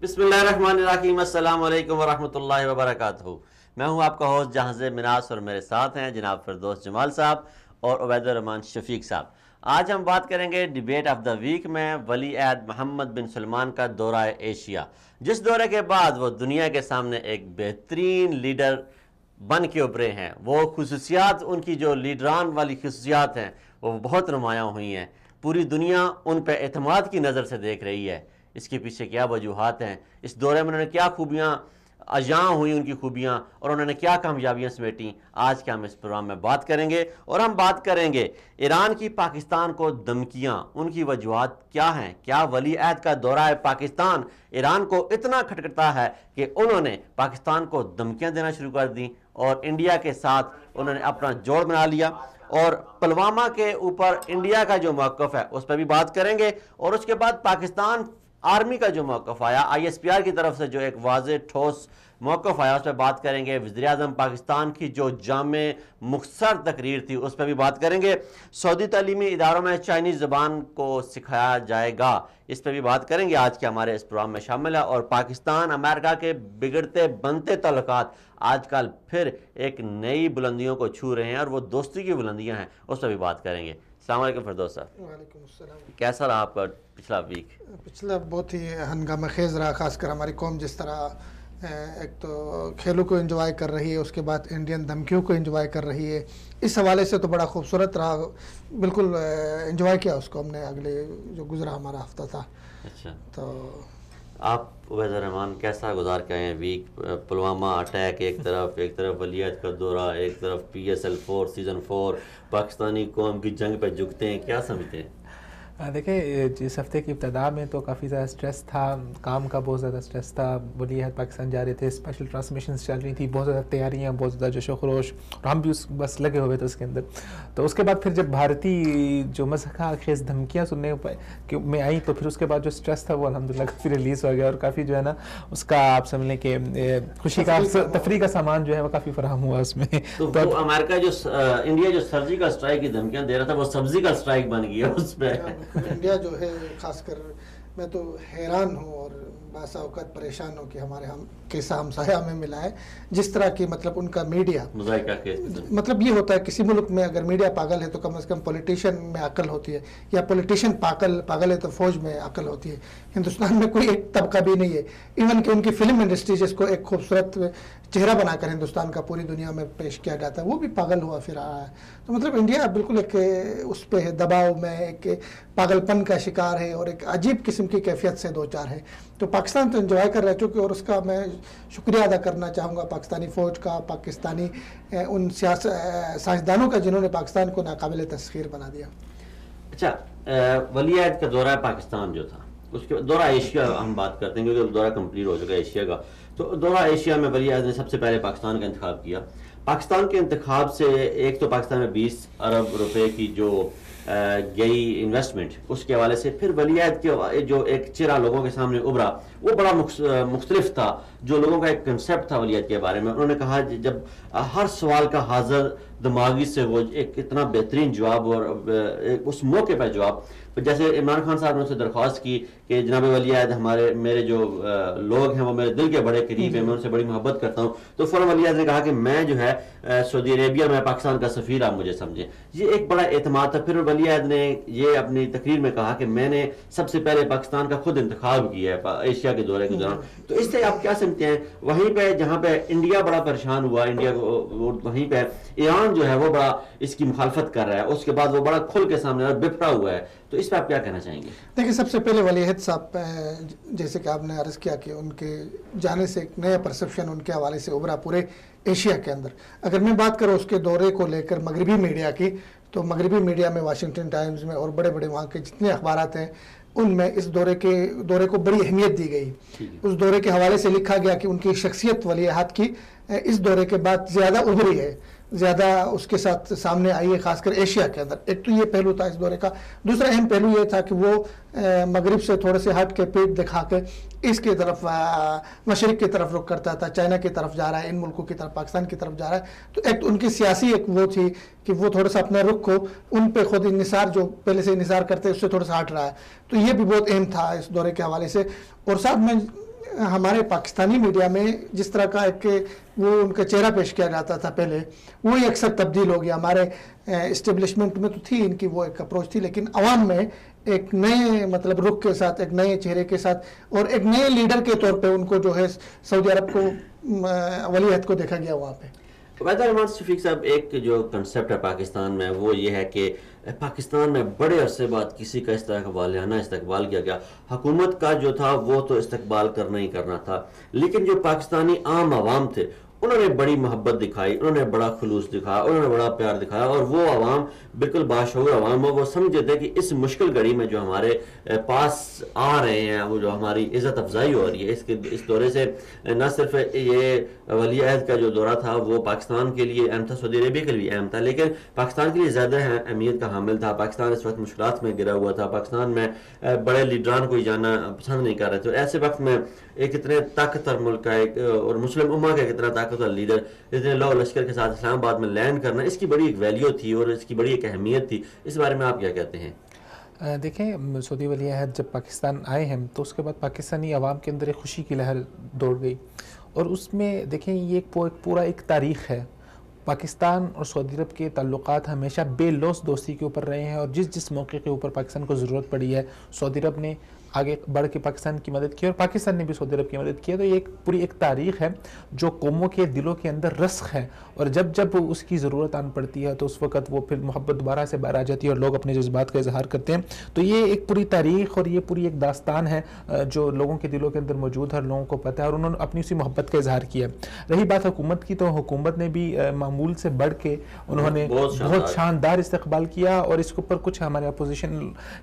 بسم اللہ الرحمن الرحیم، السلام علیکم ورحمۃ اللہ وبرکاتہ۔ میں ہوں آپ کا ہوسٹ جہاں سے مناس، اور میرے ساتھ ہیں جناب فردوس جمال صاحب اور عبید الرحمن شفیق صاحب۔ آج ہم بات کریں گے ڈیبیٹ آف دا ویک میں ولی عہد محمد بن سلمان کا دورہ ایشیا، جس دورے کے بعد وہ دنیا کے سامنے ایک بہترین لیڈر بن کے ابھرے ہیں۔ وہ خصوصیات، ان کی جو لیڈران والی خصوصیات ہیں وہ بہت نمایاں ہوئی ہیں۔ پوری دنیا ان پہ اعتماد کی نظر سے دیکھ رہی ہے۔ اس کے پیچھے کیا وجوہات ہیں، اس دورے میں انہوں نے کیا خوبیاں اجاں ہوئیں، ان کی خوبیاں، اور انہوں نے کیا کامیابیاں سمیٹیں، آج کے ہم اس پروگرام میں بات کریں گے۔ اور ہم بات کریں گے ایران کی پاکستان کو دھمکیاں، ان کی وجوہات کیا ہیں۔ کیا ولی عہد کا دورہ پاکستان ایران کو اتنا کھٹکھٹا ہے کہ انہوں نے پاکستان کو دھمکیاں دینا شروع کر دیں، اور انڈیا کے ساتھ انہوں نے اپنا جوڑ بنا لیا، اور پلوامہ کے اوپر انڈیا کا جو موقف ہے اس پہ بھی بات کریں گے۔ اور اس کے بعد پاکستان آرمی کا جو موقف آیا، آئی ایس پی آر کی طرف سے جو ایک واضح ٹھوس موقف آیا، اس پہ بات کریں گے۔ وزیر اعظم پاکستان کی جو جامع مختصر تقریر تھی اس پہ بھی بات کریں گے۔ سعودی تعلیمی اداروں میں چائنیز زبان کو سکھایا جائے گا، اس پہ بھی بات کریں گے، آج کے ہمارے اس پروگرام میں شامل ہے۔ اور پاکستان امریکہ کے بگڑتے بنتے تعلقات آج کل پھر ایک نئی بلندیوں کو چھو رہے ہیں، اور وہ دوستی کی بلندیاں ہیں، اس پہ بھی بات کریں گے۔ السلام علیکم فردوس صاحب۔ وعلیکم السلام۔ کیسا رہا آپ کا پچھلا ویک؟ پچھلا بہت ہی ہنگامہ خیز رہا، خاص کر ہماری قوم جس طرح ایک تو کھیلوں کو انجوائے کر رہی ہے، اس کے بعد انڈین دھمکیوں کو انجوائے کر رہی ہے۔ اس حوالے سے تو بڑا خوبصورت رہا، بالکل انجوائے کیا اس کو ہم نے، اگلے جو گزرا ہمارا ہفتہ تھا۔ اچھا، تو آپ عبید الرحمان کیسا گزار کے آئے ہیں ویک؟ پلوامہ اٹیک ایک طرف ولی عہد کا دورہ ایک طرف، P S L 4 season 4، Pakistani قوم کی جنگ پہ جھکتے ہیں، کیا سمجھتے ہیں؟ دیکھیں، جس ہفتے کی ابتدا میں تو کافی زیادہ سٹریس تھا، کام کا بہت زیادہ سٹریس تھا، ولی عہد پاکستان جا رہے تھے، اسپیشل ٹرانسمیشنز چل رہی تھی، بہت زیادہ تیاریاں، بہت زیادہ جوش و خروش، اور ہم بھی بس لگے ہوئے تھے اس کے اندر۔ تو اس کے بعد پھر جب بھارتی جو مضحکہ خیز دھمکیاں سننے میں آئیں، تو پھر اس کے بعد جو سٹریس تھا وہ الحمدللہ کافی ریلیز ہو گیا، اور کافی جو ہے نا اس کا آپ سمجھ لیں کہ خوشی کا تفریح کا سامان جو ہے وہ کافی فراہم ہوا اس میں۔ تو امریکہ جو انڈیا جو سرجیکل اسٹرائک کی دھمکیاں دے رہا تھا، وہ سبزی کا اسٹرائک بن گیا اس پہ۔ انڈیا جو ہے، خاص کر میں تو حیران ہوں اور بعض اوقات پریشان ہوں کہ ہمارے ہم کیسا ہمسایہ ہمیں ملا ہے، جس طرح کی مطلب ان کا میڈیا، مطلب یہ ہوتا ہے کسی ملک میں اگر میڈیا پاگل ہے تو کم از کم پولیٹیشین میں عقل ہوتی ہے، یا پولیٹیشین پاگل ہے تو فوج میں عقل ہوتی ہے۔ ہندوستان میں کوئی ایک طبقہ بھی نہیں ہے، ایون کہ ان کی فلم انڈسٹری جس کو ایک خوبصورت چہرہ بنا کر ہندوستان کا پوری دنیا میں پیش کیا جاتا ہے، وہ بھی پاگل ہوا پھر رہا ہے۔ تو مطلب انڈیا بالکل ایک اس پہ دباؤ میں، ایک پاگل پن کا شکار ہے، اور ایک عجیب قسم کی کیفیت سے دو چار ہے۔ تو پاکستان تو انجوائے کر رہا ہے چونکہ، اور اس کا میں شکریہ ادا کرنا چاہوں گا پاکستانی فوج کا، پاکستانی ان سائنسدانوں کا جنہوں نے پاکستان کو ناقابل تسخیر بنا دیا۔ اچھا، ولی عہد کا دورہ پاکستان جو تھا، اس کے دورہ ایشیا ہم بات کرتے ہیں کیونکہ دورہ کمپلیٹ ہو چکا ہے ایشیا کا۔ تو دورہ ایشیا میں ولی عہد نے سب سے پہلے پاکستان کا انتخاب کیا۔ پاکستان کے انتخاب سے ایک تو پاکستان میں 20 ارب روپے کی جو گئی انویسٹمنٹ، اس کے حوالے سے پھر ولی عہد کے جو ایک چہرہ لوگوں کے سامنے ابھرا وہ بڑا مختلف تھا۔ جو لوگوں کا ایک کنسیپٹ تھا ولی عہد کے بارے میں، انہوں نے کہا جب ہر سوال کا حاضر دماغی سے وہ ایک اتنا بہترین جواب، اور اس موقع پہ جواب، جیسے عمران خان صاحب نے اسے درخواست کی کہ جناب ولی عہد، میرے جو لوگ ہیں وہ میرے دل کے بڑے قریب ہیں، میں ان سے بڑی محبت کرتا ہوں، تو فوراً ولی عہد نے کہا کہ میں جو ہے سعودی عربیہ میں پاکستان کا سفیر، آپ مجھے سمجھیں۔ یہ ایک بڑا اعتماد تھا۔ پھر ولی عہد نے یہ اپنی تقریر میں کہا کہ میں نے سب سے پہلے پاکستان کا خود انتخاب کیا ہے ایشیا کے دورے کے دوران۔ تو اس سے آپ کیا سمجھتے ہیں، وہیں پہ جہاں پہ انڈیا بڑا پریشان ہوا، انڈیا کو، وہیں پہ ایران جو ہے وہ بڑا اس کی مخالفت کر رہا ہے، اس کے بعد وہ بڑا کھل کے سامنے اور بپھرا ہوا ہے، تو اس پہ آپ کیا کہنا چاہیں گے؟ دیکھیں، سب سے پہلے ولی عہد صاحب، جیسے کہ آپ نے عرض کیا کہ ان کے جانے سے ایک نیا پرسپشن ان کے حوالے سے ابھرا پورے ایشیا کے اندر۔ اگر میں بات کروں اس کے دورے کو لے کر مغربی میڈیا کی، تو مغربی میڈیا میں واشنگٹن ٹائمز میں اور بڑے بڑے وہاں کے جتنے اخبارات ہیں ان میں اس دورے کو بڑی اہمیت دی گئی۔ اس دورے کے حوالے سے لکھا گیا کہ ان کی شخصیت ولی عہد کی اس دورے کے بعد زیادہ ابھری ہے، زیادہ اس کے ساتھ سامنے آئی ہے، خاص کر ایشیا کے اندر۔ ایک تو یہ پہلو تھا اس دورے کا۔ دوسرا اہم پہلو یہ تھا کہ وہ مغرب سے تھوڑے سے ہٹ کے پیٹ دکھا کے اس کی طرف، مشرق کی طرف رخ کرتا تھا، چائنا کی طرف جا رہا ہے، ان ملکوں کی طرف، پاکستان کی طرف جا رہا ہے۔ تو ایک ان کی سیاسی ایک وہ تھی کہ وہ تھوڑا سا اپنا رخ کو ان پہ خود انحصار، جو پہلے سے انحصار کرتے اس سے تھوڑا سا ہٹ رہا ہے۔ تو یہ بھی بہت اہم تھا اس دورے کے حوالے سے۔ اور ساتھ میں ہمارے پاکستانی میڈیا میں جس طرح کا ایک وہ ان کا چہرہ پیش کیا جاتا تھا پہلے، وہی اکثر تبدیل ہو گیا. ہمارے اسٹیبلشمنٹ میں تو تھی ان کی وہ ایک اپروچ تھی، لیکن عوام میں ایک نئے مطلب رخ کے ساتھ، ایک نئے چہرے کے ساتھ اور ایک نئے لیڈر کے طور پہ ان کو جو ہے سعودی عرب کو ولی عہد کو دیکھا گیا وہاں پہ. عبید الرحمان شفیق صاحب، ایک جو کنسیپٹ ہے پاکستان میں وہ یہ ہے کہ پاکستان میں بڑے عرصے بعد کسی کا اس طرح کا والیانہ استقبال کیا گیا. حکومت کا جو تھا وہ تو استقبال کرنا ہی کرنا تھا، لیکن جو پاکستانی عام عوام تھے انہوں نے بڑی محبت دکھائی، انہوں نے بڑا خلوص دکھایا، انہوں نے بڑا پیار دکھایا، اور وہ عوام بالکل باشعور عوام وہ سمجھے تھے کہ اس مشکل گھڑی میں جو ہمارے پاس آ رہے ہیں، وہ جو ہماری عزت افزائی ہو رہی ہے، اس دورے سے نہ صرف یہ ولی عہد کا جو دورہ تھا وہ پاکستان کے لیے اہم تھا، سعودی عربیہ کے لیے اہم تھا، لیکن پاکستان کے لیے زیادہ اہمیت کا حامل تھا. پاکستان اس وقت مشکلات میں گرا ہوا تھا، پاکستان میں بڑے لیڈران کوئی جانا پسند نہیں کر رہے تھے. ایسے وقت میں ایک اتنے طاقتور ملک کا ایک اور مسلم امہ کا کتنا طاقتور لیڈر اتنے لو لشکر کے ساتھ اسلام آباد میں لینڈ کرنا، اس کی بڑی ایک ویلیو تھی اور اس کی بڑی ایک اہمیت تھی. اس بارے میں آپ کیا کہتے ہیں؟ دیکھیں، سعودی ولی عہد جب پاکستان آئے ہیں تو اس کے بعد پاکستانی عوام کے اندر ایک خوشی کی لہر دوڑ گئی، اور اس میں دیکھیں یہ ایک پورا ایک تاریخ ہے. پاکستان اور سعودی عرب کے تعلقات ہمیشہ بے لوث دوستی کے اوپر رہے ہیں، اور جس موقع کے اوپر پاکستان کو ضرورت پڑی ہے سعودی عرب نے آگے بڑھ کے پاکستان کی مدد کی، اور پاکستان نے بھی سعودی عرب کی مدد کی. تو یہ ایک پوری ایک تاریخ ہے جو قوموں کے دلوں کے اندر رسخ ہے، اور جب اس کی ضرورت آن پڑتی ہے تو اس وقت وہ پھر محبت دوبارہ سے باہر آ جاتی ہے اور لوگ اپنے جذبات کا اظہار کرتے ہیں. تو یہ ایک پوری تاریخ اور یہ پوری ایک داستان ہے جو لوگوں کے دلوں کے اندر موجود ہے، لوگوں کو پتہ ہے، اور انہوں نے اپنی اسی محبت کا اظہار کیا. رہی بات حکومت کی، تو حکومت نے بھی معمول سے بڑھ کے انہوں نے بہت شاندار استقبال کیا، اور اس کے اوپر کچھ ہمارے اپوزیشن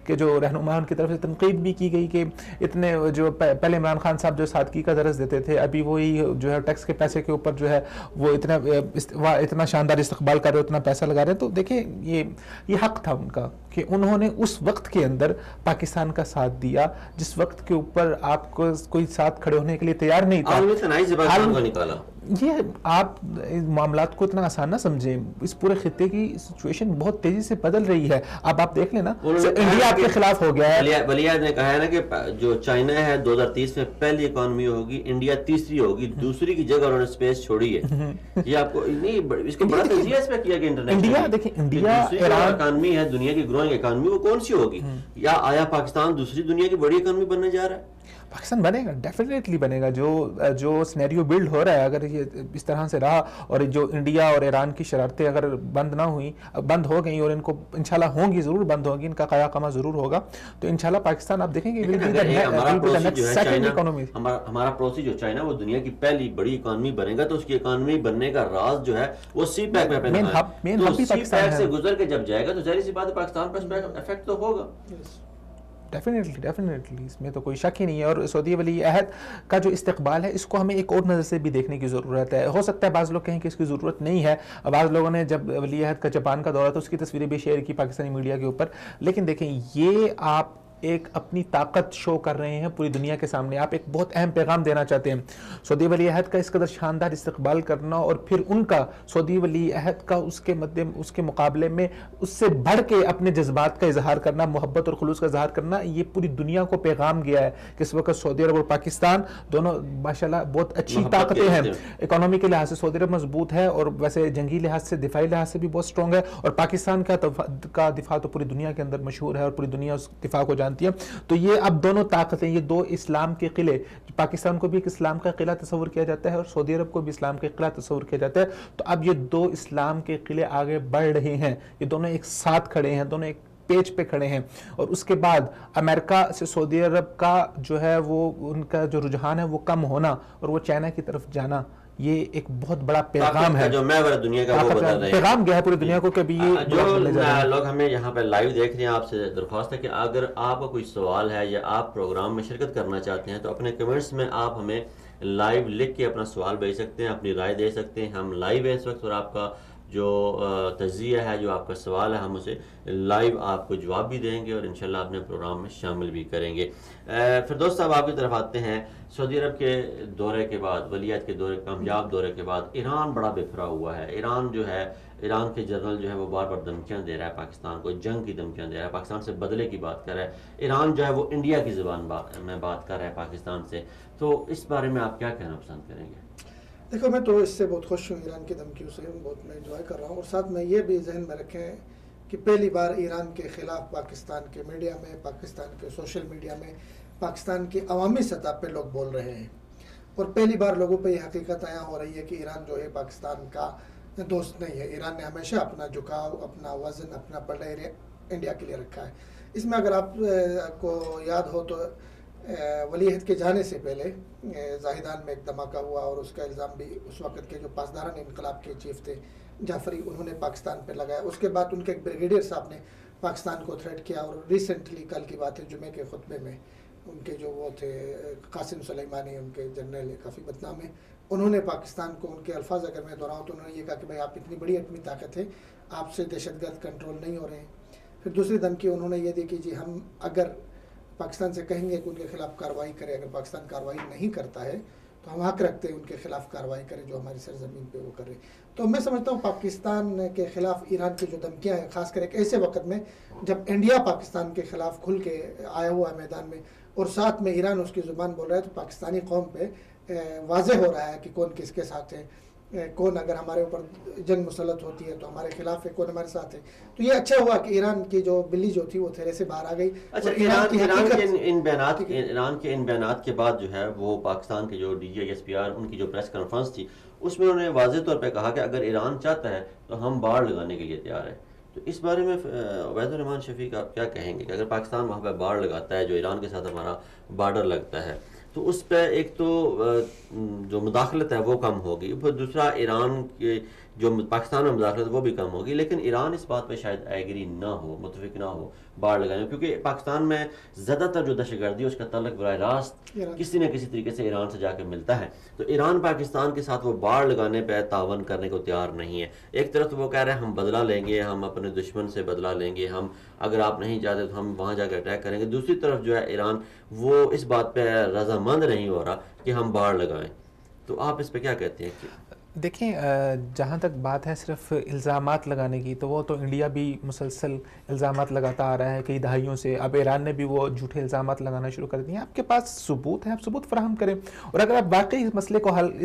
کے جو رہنما ان کی طرف سے تنقید بھی کی گئی کہ اتنے جو پہلے عمران خان صاحب جو سادگی کا درس دیتے تھے، ابھی وہی جو ہے ٹیکس کے پیسے کے اوپر جو ہے وہ اتنا شاندار استقبال کر رہے، اتنا پیسہ لگا رہے. تو دیکھیں یہ حق تھا ان کا کہ انہوں نے اس وقت کے اندر پاکستان کا ساتھ دیا جس وقت کے اوپر آپ کو کوئی ساتھ کھڑے ہونے کے لیے تیار نہیں تھا. یہ آپ معاملات کو اتنا آسان نہ سمجھیں، اس پورے خطے کی سچویشن بہت تیزی سے بدل رہی ہے. اب آپ دیکھ لیں نا، انڈیا آپ کے خلاف ہو گیا ہے. ولی عہد نے کہا ہے نا کہ جو چائنا ہے 2030 میں پہلی اکانومی ہوگی، انڈیا تیسری ہوگی، دوسری کی جگہ انہوں نے سپیس چھوڑی ہے. یہ آپ کو نہیں، اس کو بڑا تجزیہ اس پہ کیا کہ انڈیا، دیکھیں انڈیا اکانومی ہے دنیا کی گروئنگ اکانومی، وہ کون سی ہوگی؟ یا آیا پاکستان دوسری دنیا کی بڑی اکانومی بننے جا رہا ہے؟ پاکستان بنے گا، ڈیفینیٹلی بنے گا. جو سینیریو بلڈ ہو رہا ہے، اگر یہ اس طرح سے رہا اور جو انڈیا اور ایران کی شرارتیں اگر بند نہ ہوئیں، بند ہو گئیں، اور ان کو انشاءاللہ ہوں گی، ضرور بند ہوگی، ان کا قیا قامہ ضرور ہوگا، تو انشاءاللہ پاکستان آپ دیکھیں گے ہمارا پڑوسی جو چائنا وہ دنیا کی پہلی بڑی اکانومی بنے گا، تو اس کی اکانومی بننے کا راز جو ہے وہ سی پیک میں پہنا ہے. تو سی پیک سے گزر کے جب جائے گا تو ظاہر سی بات ہے پاکستان پر اس پہ افیکٹ تو ہوگا. ڈیفینیٹلی اس میں تو کوئی شک ہی نہیں ہے. اور سعودی ولی عہد کا جو استقبال ہے اس کو ہمیں ایک اور نظر سے بھی دیکھنے کی ضرورت ہے. ہو سکتا ہے بعض لوگ کہیں کہ اس کی ضرورت نہیں ہے. بعض لوگوں نے جب ولی عہد کا جاپان کا دورہ تھا اس کی تصویریں بھی شیئر کی پاکستانی میڈیا کے اوپر، لیکن دیکھیں یہ آپ ایک اپنی طاقت شو کر رہے ہیں پوری دنیا کے سامنے، آپ ایک بہت اہم پیغام دینا چاہتے ہیں. سعودی ولی عہد کا اس قدر شاندار استقبال کرنا، اور پھر ان کا سعودی ولی عہد کا اس کے مقابلے میں اس سے بڑھ کے اپنے جذبات کا اظہار کرنا، محبت اور خلوص کا اظہار کرنا، یہ پوری دنیا کو پیغام گیا ہے کہ اس وقت سعودی عرب اور پاکستان دونوں ماشاءاللہ بہت اچھی طاقتیں ہیں. اکانومی کے لحاظ سے سعودی عرب مضبوط ہے، اور ویسے جنگی لحاظ سے، دفاعی لحاظ سے بھی بہت سٹرونگ ہے، اور پاکستان کا دفاع تو پوری دنیا کے اندر مشہور ہے اور پوری دنیا اس دفاع کو جانتی ہے. تو یہ اب دونوں طاقتیں، یہ دو اسلام کے قلعے، پاکستان کو بھی ایک اسلام کا قلعہ تصور کیا جاتا ہے اور سعودی عرب کو بھی اسلام کا قلعہ تصور کیا جاتا ہے. تو اب یہ دو اسلام کے قلعے آگے بڑھ رہے ہیں، یہ دونوں ایک ساتھ کھڑے ہیں، دونوں ایک پیج پہ کھڑے ہیں. اور اس کے بعد امریکہ سے سعودی عرب کا جو ہے وہ ان کا جو رجحان ہے وہ کم ہونا اور وہ چائنا کی طرف جانا، یہ ایک بہت بڑا پیغام ہے، جو محور دنیا کا وہ بتا رہے ہیں، پیغام گیا ہے پوری دنیا کو کہ ابھی یہ جو لوگ ہمیں یہاں پہ لائیو دیکھ رہے ہیں. آپ سے درخواست ہے کہ اگر آپ کا کوئی سوال ہے یا آپ پروگرام میں شرکت کرنا چاہتے ہیں تو اپنے کمنٹس میں آپ ہمیں لائیو لکھ کے اپنا سوال بھیج سکتے ہیں، اپنی رائے دے سکتے ہیں. ہم لائیو ہیں اس وقت اور آپ کا جو تجزیہ ہے، جو آپ کا سوال ہے، ہم اسے لائیو آپ کو جواب بھی دیں گے اور انشاءاللہ اپنے پروگرام میں شامل بھی کریں گے۔ فردوس صاحب آپ کی طرف آتے ہیں۔ سعودی عرب کے دورے کے بعد، ولیعہد کے دورے، کامیاب دورے کے بعد ایران بڑا بکھرا ہوا ہے۔ ایران جو ہے، ایران کے جنرل جو ہے وہ بار بار دھمکیاں دے رہا ہے پاکستان کو، جنگ کی دھمکیاں دے رہا ہے، پاکستان سے بدلے کی بات کر رہا ہے۔ ایران جو ہے وہ انڈیا کی زبان میں بات کر رہا ہے پاکستان سے۔ تو اس بارے میں آپ کیا کہنا پسند کریں گے؟ دیکھو، میں تو اس سے بہت خوش ہوں، ایران کی دھمکیوں سے بہت میں انجوائے کر رہا ہوں، اور ساتھ میں یہ بھی ذہن میں رکھیں کہ پہلی بار ایران کے خلاف پاکستان کے میڈیا میں، پاکستان کے سوشل میڈیا میں، پاکستان کی عوامی سطح پہ لوگ بول رہے ہیں، اور پہلی بار لوگوں پہ یہ حقیقت عیاں ہو رہی ہے کہ ایران جو ہے پاکستان کا دوست نہیں ہے۔ ایران نے ہمیشہ اپنا جھکاؤ، اپنا وزن، اپنا پلڑا انڈیا کے لیے رکھا ہے۔ اس میں اگر آپ کو یاد ہو تو ولیعہد کے جانے سے پہلے زاہدان میں ایک دھماکہ ہوا، اور اس کا الزام بھی اس وقت کے جو پاسداران انقلاب کے چیف تھے جعفری، انہوں نے پاکستان پہ لگایا۔ اس کے بعد ان کے ایک بریگیڈیئر صاحب نے پاکستان کو تھریٹ کیا، اور ریسنٹلی کل کی بات ہے جمعے کے خطبے میں ان کے جو وہ تھے قاسم سلیمانی، ان کے جنرل کافی بدنام ہیں، انہوں نے پاکستان کو، ان کے الفاظ اگر میں دہراؤں تو انہوں نے یہ کہا کہ بھائی آپ اتنی بڑی ایٹمی طاقت ہے، آپ سے دہشت گرد کنٹرول نہیں ہو رہے ہیں۔ پھر دوسری دھمکی انہوں نے یہ دی کہ جی ہم اگر پاکستان سے کہیں گے کہ ان کے خلاف کارروائی کرے، اگر پاکستان کارروائی نہیں کرتا ہے تو ہم حق رکھتے ہیں ان کے خلاف کارروائی کرے جو ہماری سرزمین پہ وہ کر رہے۔ تو میں سمجھتا ہوں پاکستان کے خلاف ایران کی جو دھمکیاں ہیں، خاص کر ایک ایسے وقت میں جب انڈیا پاکستان کے خلاف کھل کے آیا ہوا ہے میدان میں، اور ساتھ میں ایران اس کی زبان بول رہا ہے، تو پاکستانی قوم پہ واضح ہو رہا ہے کہ کون کس کے ساتھ ہے، کون اگر ہمارے اوپر جنگ مسلط ہوتی ہے تو ہمارے خلاف ہے، کون ہمارے ساتھ ہے۔ تو یہ اچھا ہوا کہ ایران کی جو بلی جو تھی وہ تھیرے سے باہر آ گئی۔ اچھا، ایران کے ان بیانات کے بعد جو ہے وہ پاکستان کے جو D G S P R, ان کی جو پریس کانفرنس تھی، اس میں انہوں نے واضح طور پہ کہا کہ اگر ایران چاہتا ہے تو ہم باڑ لگانے کے لیے تیار ہیں۔ تو اس بارے میں عبید الرحمان شفیق آپ کیا کہیں گے کہ اگر پاکستان وہاں پہ باڑ لگاتا ہے، جو ایران کے ساتھ ہمارا بارڈر لگتا ہے، تو اس پہ ایک تو جو مداخلت ہے وہ کم ہوگی، پھر دوسرا ایران کے جو پاکستان میں مداخلت وہ بھی کم ہوگی، لیکن ایران اس بات پہ شاید ایگری نہ ہو، متفق نہ ہو باڑ لگانے میں، کیونکہ پاکستان میں زیادہ تر جو دہشت گردی ہے اس کا تعلق براہ راست کسی نہ کسی طریقے سے ایران سے جا کے ملتا ہے۔ تو ایران پاکستان کے ساتھ وہ باڑ لگانے پہ تعاون کرنے کو تیار نہیں ہے۔ ایک طرف تو وہ کہہ رہے ہیں ہم بدلہ لیں گے، ہم اپنے دشمن سے بدلہ لیں گے، ہم اگر آپ نہیں چاہتے تو ہم وہاں جا کے اٹیک کریں گے۔ دوسری طرف جو ہے ایران وہ اس بات پہ رضامند نہیں ہو رہا کہ ہم باڑ لگائیں۔ تو آپ اس پہ کیا کہتے ہیں؟ کہ دیکھیں، جہاں تک بات ہے صرف الزامات لگانے کی، تو وہ تو انڈیا بھی مسلسل الزامات لگاتا آ رہا ہے کئی دہائیوں سے۔ اب ایران نے بھی وہ جھوٹے الزامات لگانا شروع کر دیے ہیں۔ آپ کے پاس ثبوت ہے، آپ ثبوت فراہم کریں، اور اگر آپ واقعی اس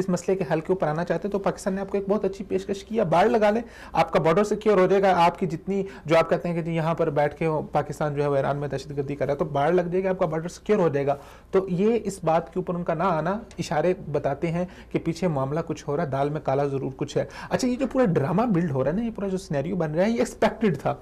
مسئلے کے حل کے اوپر آنا چاہتے ہیں تو پاکستان نے آپ کو ایک بہت اچھی پیشکش کی ہے، باڑ لگا لیں، آپ کا بارڈر سیکیور ہو جائے گا۔ آپ کی جتنی جو آپ کہتے ہیں کہ جی یہاں پر بیٹھ کے پاکستان جو ہے وہ ایران میں دہشت گردی کر رہا ہے، تو باڑ لگ جائے گا، آپ کا بارڈر سیکیور ہو جائے گا۔ تو یہ اس بات کے اوپر ان کا نہ آنا اشارے بتاتے ہیں کہ پیچھے معاملہ کچھ ہو رہا ہے، دال میں کالا ضرور کچھ ہے۔ اچھا، یہ جو پورا ڈرامہ بلڈ ہو رہا ہے نا، یہ پورا جو سینیریو بن رہا ہے، یہ ایکسپیکٹڈ تھا۔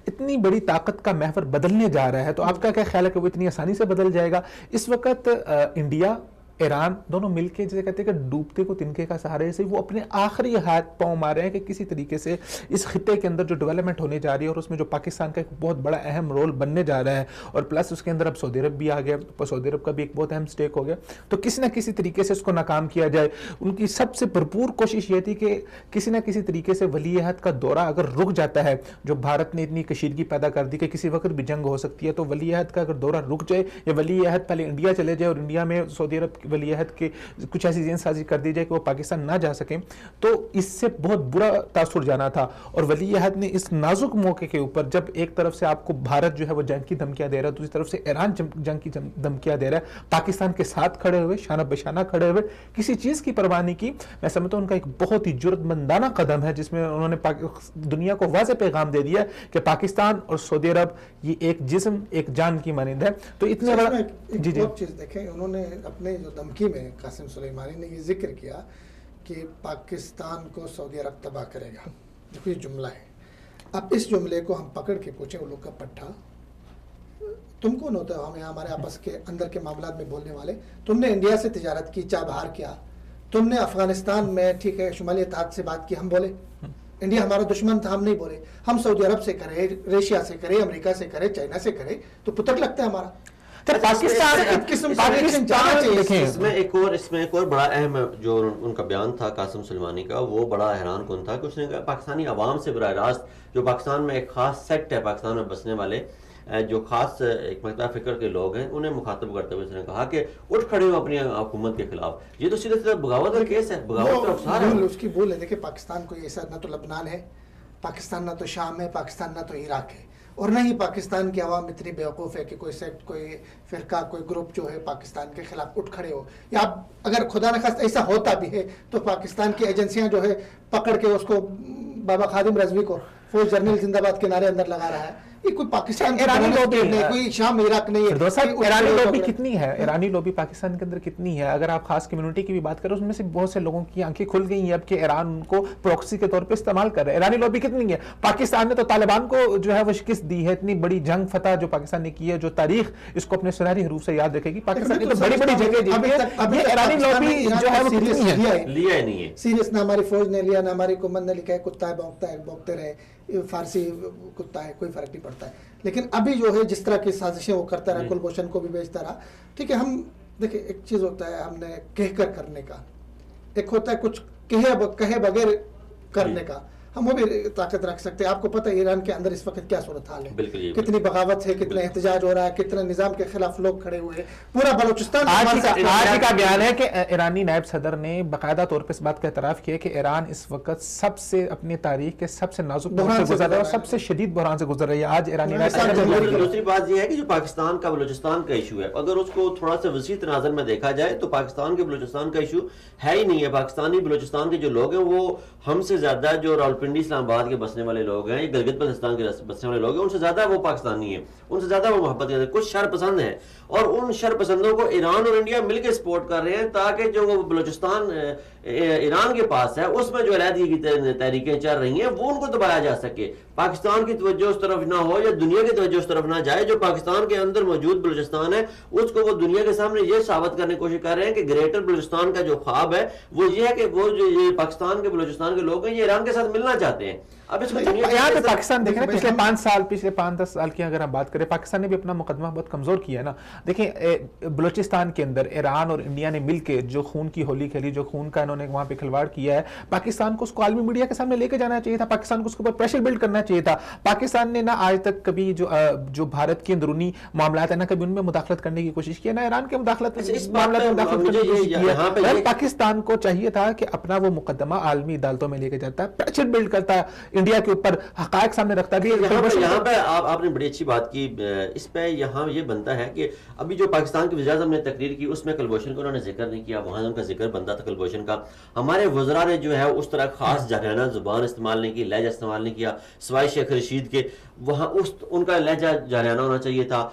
اتنی بڑی طاقت کا محور بدلنے جا رہا ہے، تو آپ کا کیا خیال ہے کہ وہ اتنی آسانی سے بدل جائے گا؟ اس وقت انڈیا، ایران دونوں مل کے جیسے کہتے ہیں کہ ڈوبتے کو تنکے کا سہارے سے، وہ اپنے آخری ہاتھ پاؤں مار رہے ہیں کہ کسی طریقے سے اس خطے کے اندر جو ڈیولپمنٹ ہونے جا رہی ہے، اور اس میں جو پاکستان کا ایک بہت بڑا اہم رول بننے جا رہا ہے، اور پلس اس کے اندر اب سعودی عرب بھی آ گیا، سعودی عرب کا بھی ایک بہت اہم سٹیک ہو گیا، تو کسی نہ کسی طریقے سے اس کو ناکام کیا جائے۔ ان کی سب سے بھرپور کوشش یہ تھی کہ کسی نہ کسی طریقے سے ولی عہد کا دورہ اگر رک جاتا ہے، جو بھارت نے اتنی کشیدگی پیدا کر دی کہ کسی وقت بھی جنگ ہو سکتی ہے، تو ولی عہد کا اگر دورہ رک جائے، یا ولی عہد پہلے انڈیا چلے جائے اور انڈیا میں سعودی عرب ولی عہد کے کچھ ایسی ذہن سازی کر دی جائے کہ وہ پاکستان نہ جا سکیں، تو اس سے بہت برا تاثر جانا تھا۔ اور ولی عہد نے اس نازک موقع کے اوپر، جب ایک طرف سے آپ کو بھارت جو ہے وہ جنگ کی دھمکیاں دے رہا ہے، دوسری طرف سے ایران جنگ کی دھمکیاں دے رہا ہے، پاکستان کے ساتھ کھڑے ہوئے، شانہ بشانہ کھڑے ہوئے، کسی چیز کی پرواہ نہیں کی، میں سمجھتا ہوں ان کا ایک بہت ہی جرأت مندانہ قدم ہے، جس میں انہوں نے دنیا کو واضح پیغام دے دیا ہے کہ پاکستان اور سعودی عرب یہ ایک جسم، ایک جان کی مانند ہے۔ تو اتنے بڑا ایک اور چیز دیکھیں، انہوں نے اپنے جو دھمکی میں قاسم سلیمانی نے یہ ذکر کیا کہ پاکستان کو سعودی عرب تباہ کرے گا، جو یہ جملہ ہے۔ اب اس جملے کو ہم پکڑ کے پوچھیں الو کا پٹھا، تم کون ہوتا ہے ہمیں ہمارے آپس کے اندر کے معاملات میں بولنے والے؟ تم نے انڈیا سے تجارت کی، چابہار کیا، تم نے افغانستان میں ٹھیک ہے شمالی اتحاد سے بات کی، ہم بولے انڈیا ہمارا دشمن تھا، ہم نہیں بولے، ہم سعودی عرب سے کرے، ریشیا سے کرے، امریکہ سے کرے، چائنا سے کرے، تو پتر لگتا ہے ہمارا۔ اس میں ایک اور بڑا اہم جو ان کا بیان تھا قاسم سلیمانی کا، وہ بڑا حیران کن تھا کہ اس نے کہا پاکستانی عوام سے براہ راست جو پاکستان میں ایک خاص سیکٹ ہے پاکستان میں بسنے والے جو خاص ایک مکتبہ فکر کے لوگ ہیں، انہیں مخاطب کرتے ہوئے اس نے کہا کہ اٹھ کھڑے ہو اپنی حکومت کے خلاف. یہ تو سیدھے سیدھے بغاوت کا کیس ہے، بغاوت کا افسار ہے. اس کی بول ہے. دیکھیں پاکستان کوئی ایسا نہ تو لبنان ہے، پاکستان نہ تو شام ہے، پاکستان نہ تو عراق ہے، اور نہ ہی پاکستان کی عوام اتنی بیوقوف ہے کہ کوئی سیکٹ، کوئی فرقہ، کوئی گروپ جو ہے پاکستان کے خلاف اٹھ کھڑے ہو. یا اگر خدا نخواستہ ایسا ہوتا بھی ہے تو پاکستان کی ایجنسیاں جو ہے پکڑ کے اس کو بابا خادم رضوی کو فوج جرنیل زندہ باد کے نعرے اندر لگا رہا ہے. یہ کوئی پاکستان ایرانی لوبی نہیں، کوئی شام عراق نہیں ہے. ایرانی لوبی کتنی ہے، ایرانی لوبی پاکستان کے اندر کتنی ہے؟ اگر آپ خاص کمیونٹی کی بھی بات کریں اس میں سے بہت سے لوگوں کی آنکھیں کھل گئی ہیں اب کہ ایران کو پروکسی کے طور پہ استعمال کر رہے ہیں. ایرانی لوبی کتنی ہے؟ پاکستان نے تو طالبان کو جو ہے وہ شکست دی ہے. اتنی بڑی جنگ فتح جو پاکستان نے کی ہے، جو تاریخ اس کو اپنے سنہری حروف سے یاد رکھے گی. پاکستان نے تو بڑی بڑی جگہ جیتی ہے. یہ ایرانی لوبی جو ہے وہ کتنی ہے؟ لیا ہی نہیں ہے سیریس. نہ ہماری فوج نے لیا، نہ ہماری حکومت نے لکھا ہے کتا ہے بھونکتا ہے بھونکتے رہے، فارسی کتا ہے، کوئی فرق نہیں پڑتا ہے. لیکن ابھی جو ہے جس طرح کی سازشیں وہ کرتا رہا، کلبھوشن کو بھی بیچتا رہا. ٹھیک ہے، ہم دیکھیں ایک چیز ہوتا ہے ہم نے کہہ کر کرنے کا، ایک ہوتا ہے کچھ کہے بغیر کرنے کا. ہم وہ بھی طاقت رکھ سکتے ہیں. آپ کو پتہ ہے ایران کے اندر اس وقت کیا صورتحال ہے، کتنی بغاوت ہے، کتنا احتجاج ہو رہا ہے، کتنا نظام کے خلاف لوگ کھڑے ہوئے ہیں. پورا بلوچستان آج کا بیان ہے کہ ایرانی نائب صدر نے باقاعدہ طور پر اس بات کا اعتراف کیا کہ ایران اس وقت سب سے اپنی تاریخ کے سب سے نازک دور سے گزر رہا ہے اور سب سے شدید بحران سے گزر رہی ہے. آج ایرانی نائب صدر. دوسری بات یہ ہے کہ جو پاکستان کا بلوچستان کا ایشو ہے، اگر اس کو تھوڑا سا وسیع تناظر میں دیکھا جائے تو پاکستان کے بلوچستان کا ایشو ہے ہی نہیں ہے. پاکستانی بلوچستان کے جو لوگ ہیں وہ ہم سے زیادہ، جو راولپنڈی اسلام آباد کے بسنے والے لوگ ہیں، گلگت بلتستان کے بسنے والے لوگ ہیں، ان سے زیادہ وہ پاکستانی ہیں، ان سے زیادہ وہ محبت کرتے ہیں. کچھ شر پسند ہیں اور ان شر پسندوں کو ایران اور انڈیا مل کے سپورٹ کر رہے ہیں تاکہ جو وہ بلوچستان ایران کے پاس ہے اس میں جو علیحدگی کی تحریکیں چل رہی ہیں وہ ان کو دبایا جا سکے. پاکستان کی توجہ اس طرف نہ ہو یا دنیا کی توجہ اس طرف نہ جائے. جو پاکستان کے اندر موجود بلوچستان ہے اس کو وہ دنیا کے سامنے یہ ثابت کرنے کی کوشش کر رہے ہیں کہ گریٹر بلوچستان کا جو خواب ہے وہ یہ ہے کہ وہ جو یہ پاکستان کے بلوچستان کے لوگ ہیں یہ ایران کے ساتھ ملنا چاہتے ہیں. اب اس کو یہاں پہ پاکستان دیکھیں پچھلے 5-10 سال کی اگر ہم بات کریں، پاکستان نے بھی اپنا مقدمہ بہت کمزور کیا ہے نا. دیکھیں بلوچستان کے اندر ایران اور انڈیا نے مل کے جو خون کی ہولی کھیلی، جو خون کا انہوں نے وہاں پہ کھلواڑ کیا ہے، پاکستان کو اس کو عالمی میڈیا کے سامنے لے کے جانا چاہیے تھا. پاکستان کو اس کے اوپر پریشر بلڈ کرنا چاہیے تھا. پاکستان نے نہ آج تک کبھی جو بھارت کے اندرونی معاملات ہیں نہ کبھی ان میں مداخلت کرنے کی کوشش کی، نہ ایران کے معاملات میں مداخلت کرنے کی کوشش کی ہے. پاکستان کو چاہیے تھا کہ اپنا وہ مقدمہ عالمی عدالتوں میں لے کے جاتا ہے، پریشر بلڈ کرتا ہے، انڈیا کے اوپر حقائق سامنے رکھتا بھی. یہاں پہ آپ نے بڑی اچھی بات کی. اس پہ یہاں یہ بنتا ہے کہ ابھی جو پاکستان کی وزیر اعظم نے تقریر کی اس میں کلبھوشن کو انہوں نے ذکر نہیں کیا. وہاں ان کا ذکر بنتا تھا کلبھوشن کا. ہمارے وزراء نے جو ہے اس طرح خاص جارحانہ زبان استعمال نہیں کی، لہجہ استعمال نہیں کیا سوائے شیخ رشید کے. وہاں ان کا لہجہ جارحانہ ہونا چاہیے تھا.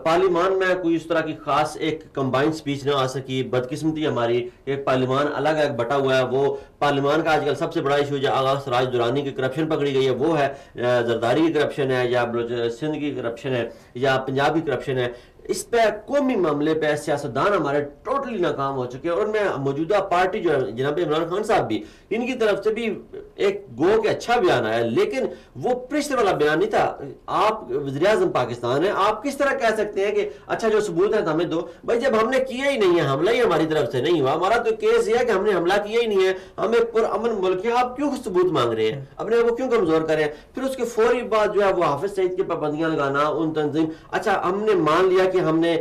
پارلیمان میں کوئی اس طرح کی خاص ایک کمبائنڈ سپیچ نہ آ سکی. بدقسمتی ہماری ایک پارلیمان الگ الگ بٹا ہوا ہے. وہ پارلیمان کا آج کل سب سے بڑا ایشو جو آغا سراج درانی کی کرپشن پکڑی گئی ہے وہ ہے، زرداری کی کرپشن ہے یا سندھ کی کرپشن ہے یا پنجاب کی کرپشن ہے. اس پہ قومی معاملے پہ سیاستدان ہمارے ٹوٹلی ناکام ہو چکے ہیں. اور میں موجودہ پارٹی جو ہے جناب عمران خان صاحب بھی، ان کی طرف سے بھی ایک گو کہ اچھا بیان آیا لیکن وہ پرشتے والا بیان نہیں تھا. آپ وزیر اعظم پاکستان ہیں، آپ کس طرح کہہ سکتے ہیں کہ اچھا جو ثبوت ہے ہمیں دو؟ بھائی جب ہم نے کیا ہی نہیں ہے، حملہ ہی ہماری طرف سے نہیں ہوا، ہمارا تو کیس یہ ہے کہ ہم نے حملہ کیا ہی نہیں ہے، ہم ایک پرامن ملک ہے، آپ کیوں ثبوت مانگ رہے ہیں؟ اپنے آپ کو کیوں کمزور کر رہے ہیں؟ پھر اس کے فوری بعد جو ہے وہ حافظ سعید کی پابندیاں لگانا ان تنظیم. اچھا ہم نے مان لیا کہ ہم نے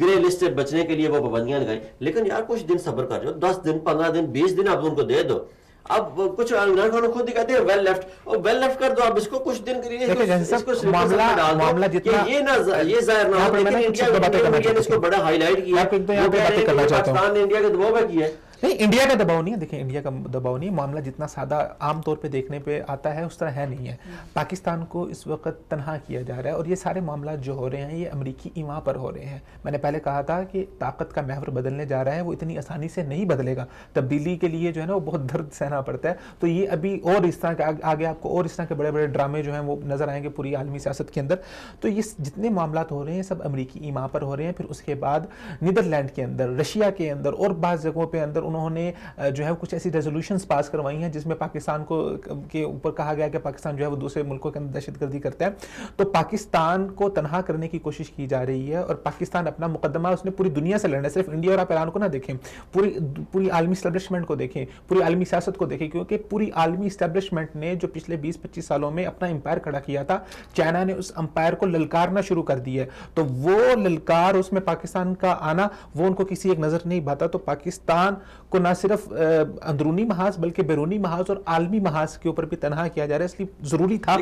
گرے لسٹ سے بچنے کے لیے وہ پابندیاں لگائیں، لیکن یار کچھ دن صبر کر جاؤ، 10 دن 15 دن 20 دن آپ ان کو دے دو. اب کچھ عمران خان خود ہی کہتے ہیں ویل لیفٹ، اور ویل لیفٹ کر دو آپ اس کو کچھ دن کے لیے، اس کو معاملہ جتنا یہ ظاہر نہ ہو. لیکن انڈیا نے اس کو بڑا ہائی لائٹ کیا، پاکستان نے انڈیا کے دباؤ میں کیا ہے. نہیں، انڈیا کا دباؤ نہیں ہے. دیکھیں انڈیا کا دباؤ نہیں، معاملہ جتنا سادہ عام طور پہ دیکھنے پہ آتا ہے اس طرح ہے نہیں ہے. پاکستان کو اس وقت تنہا کیا جا رہا ہے اور یہ سارے معاملات جو ہو رہے ہیں یہ امریکی ایواں پر ہو رہے ہیں. میں نے پہلے کہا تھا کہ طاقت کا محور بدلنے جا رہا ہے، وہ اتنی آسانی سے نہیں بدلے گا. تبدیلی کے لیے جو ہے نا وہ بہت درد سہنا پڑتا ہے. تو یہ ابھی اور اس طرح کے آگے آپ کو اور اس طرح کے بڑے بڑے ڈرامے جو ہیں وہ نظر آئیں گے پوری عالمی سیاست کے اندر. تو یہ جتنے معاملات ہو رہے ہیں سب امریکی ایواں پر ہو رہے ہیں. پھر اس کے بعد نیدرلینڈ کے اندر، رشیا کے اندر اور بعض جگہوں پہ اندر انہوں نے جو ہے کچھ ایسی ریزولوشنز پاس کروائی ہیں جس میں پاکستان کو کے اوپر کہا گیا کہ پاکستان جو ہے وہ دوسرے ملکوں کے اندر دہشت گردی کرتا ہے. تو پاکستان کو تنہا کرنے کی کوشش کی جا رہی ہے, اور پاکستان اپنا مقدمہ اس نے پوری دنیا سے لڑنا ہے. صرف انڈیا اور آپ ایران کو نہ دیکھیں, پوری عالمی اسٹیبلشمنٹ کو دیکھیں, پوری عالمی سیاست کو دیکھیں, کیونکہ پوری عالمی اسٹیبلشمنٹ نے جو پچھلے 20-25 سالوں میں اپنا امپائر کھڑا کیا تھا, چائنا نے اس امپائر کو للکارنا شروع کر دی ہے. تو وہ للکار, اس میں پاکستان کا آنا, وہ ان کو کسی ایک نظر نہیں بھاتا. تو پاکستان کو نہ صرف اندرونی محاذ بلکہ بیرونی محاذ اور عالمی محاذ کے اوپر بھی تنہا کیا جا رہا ہے. اس لیے ضروری تھا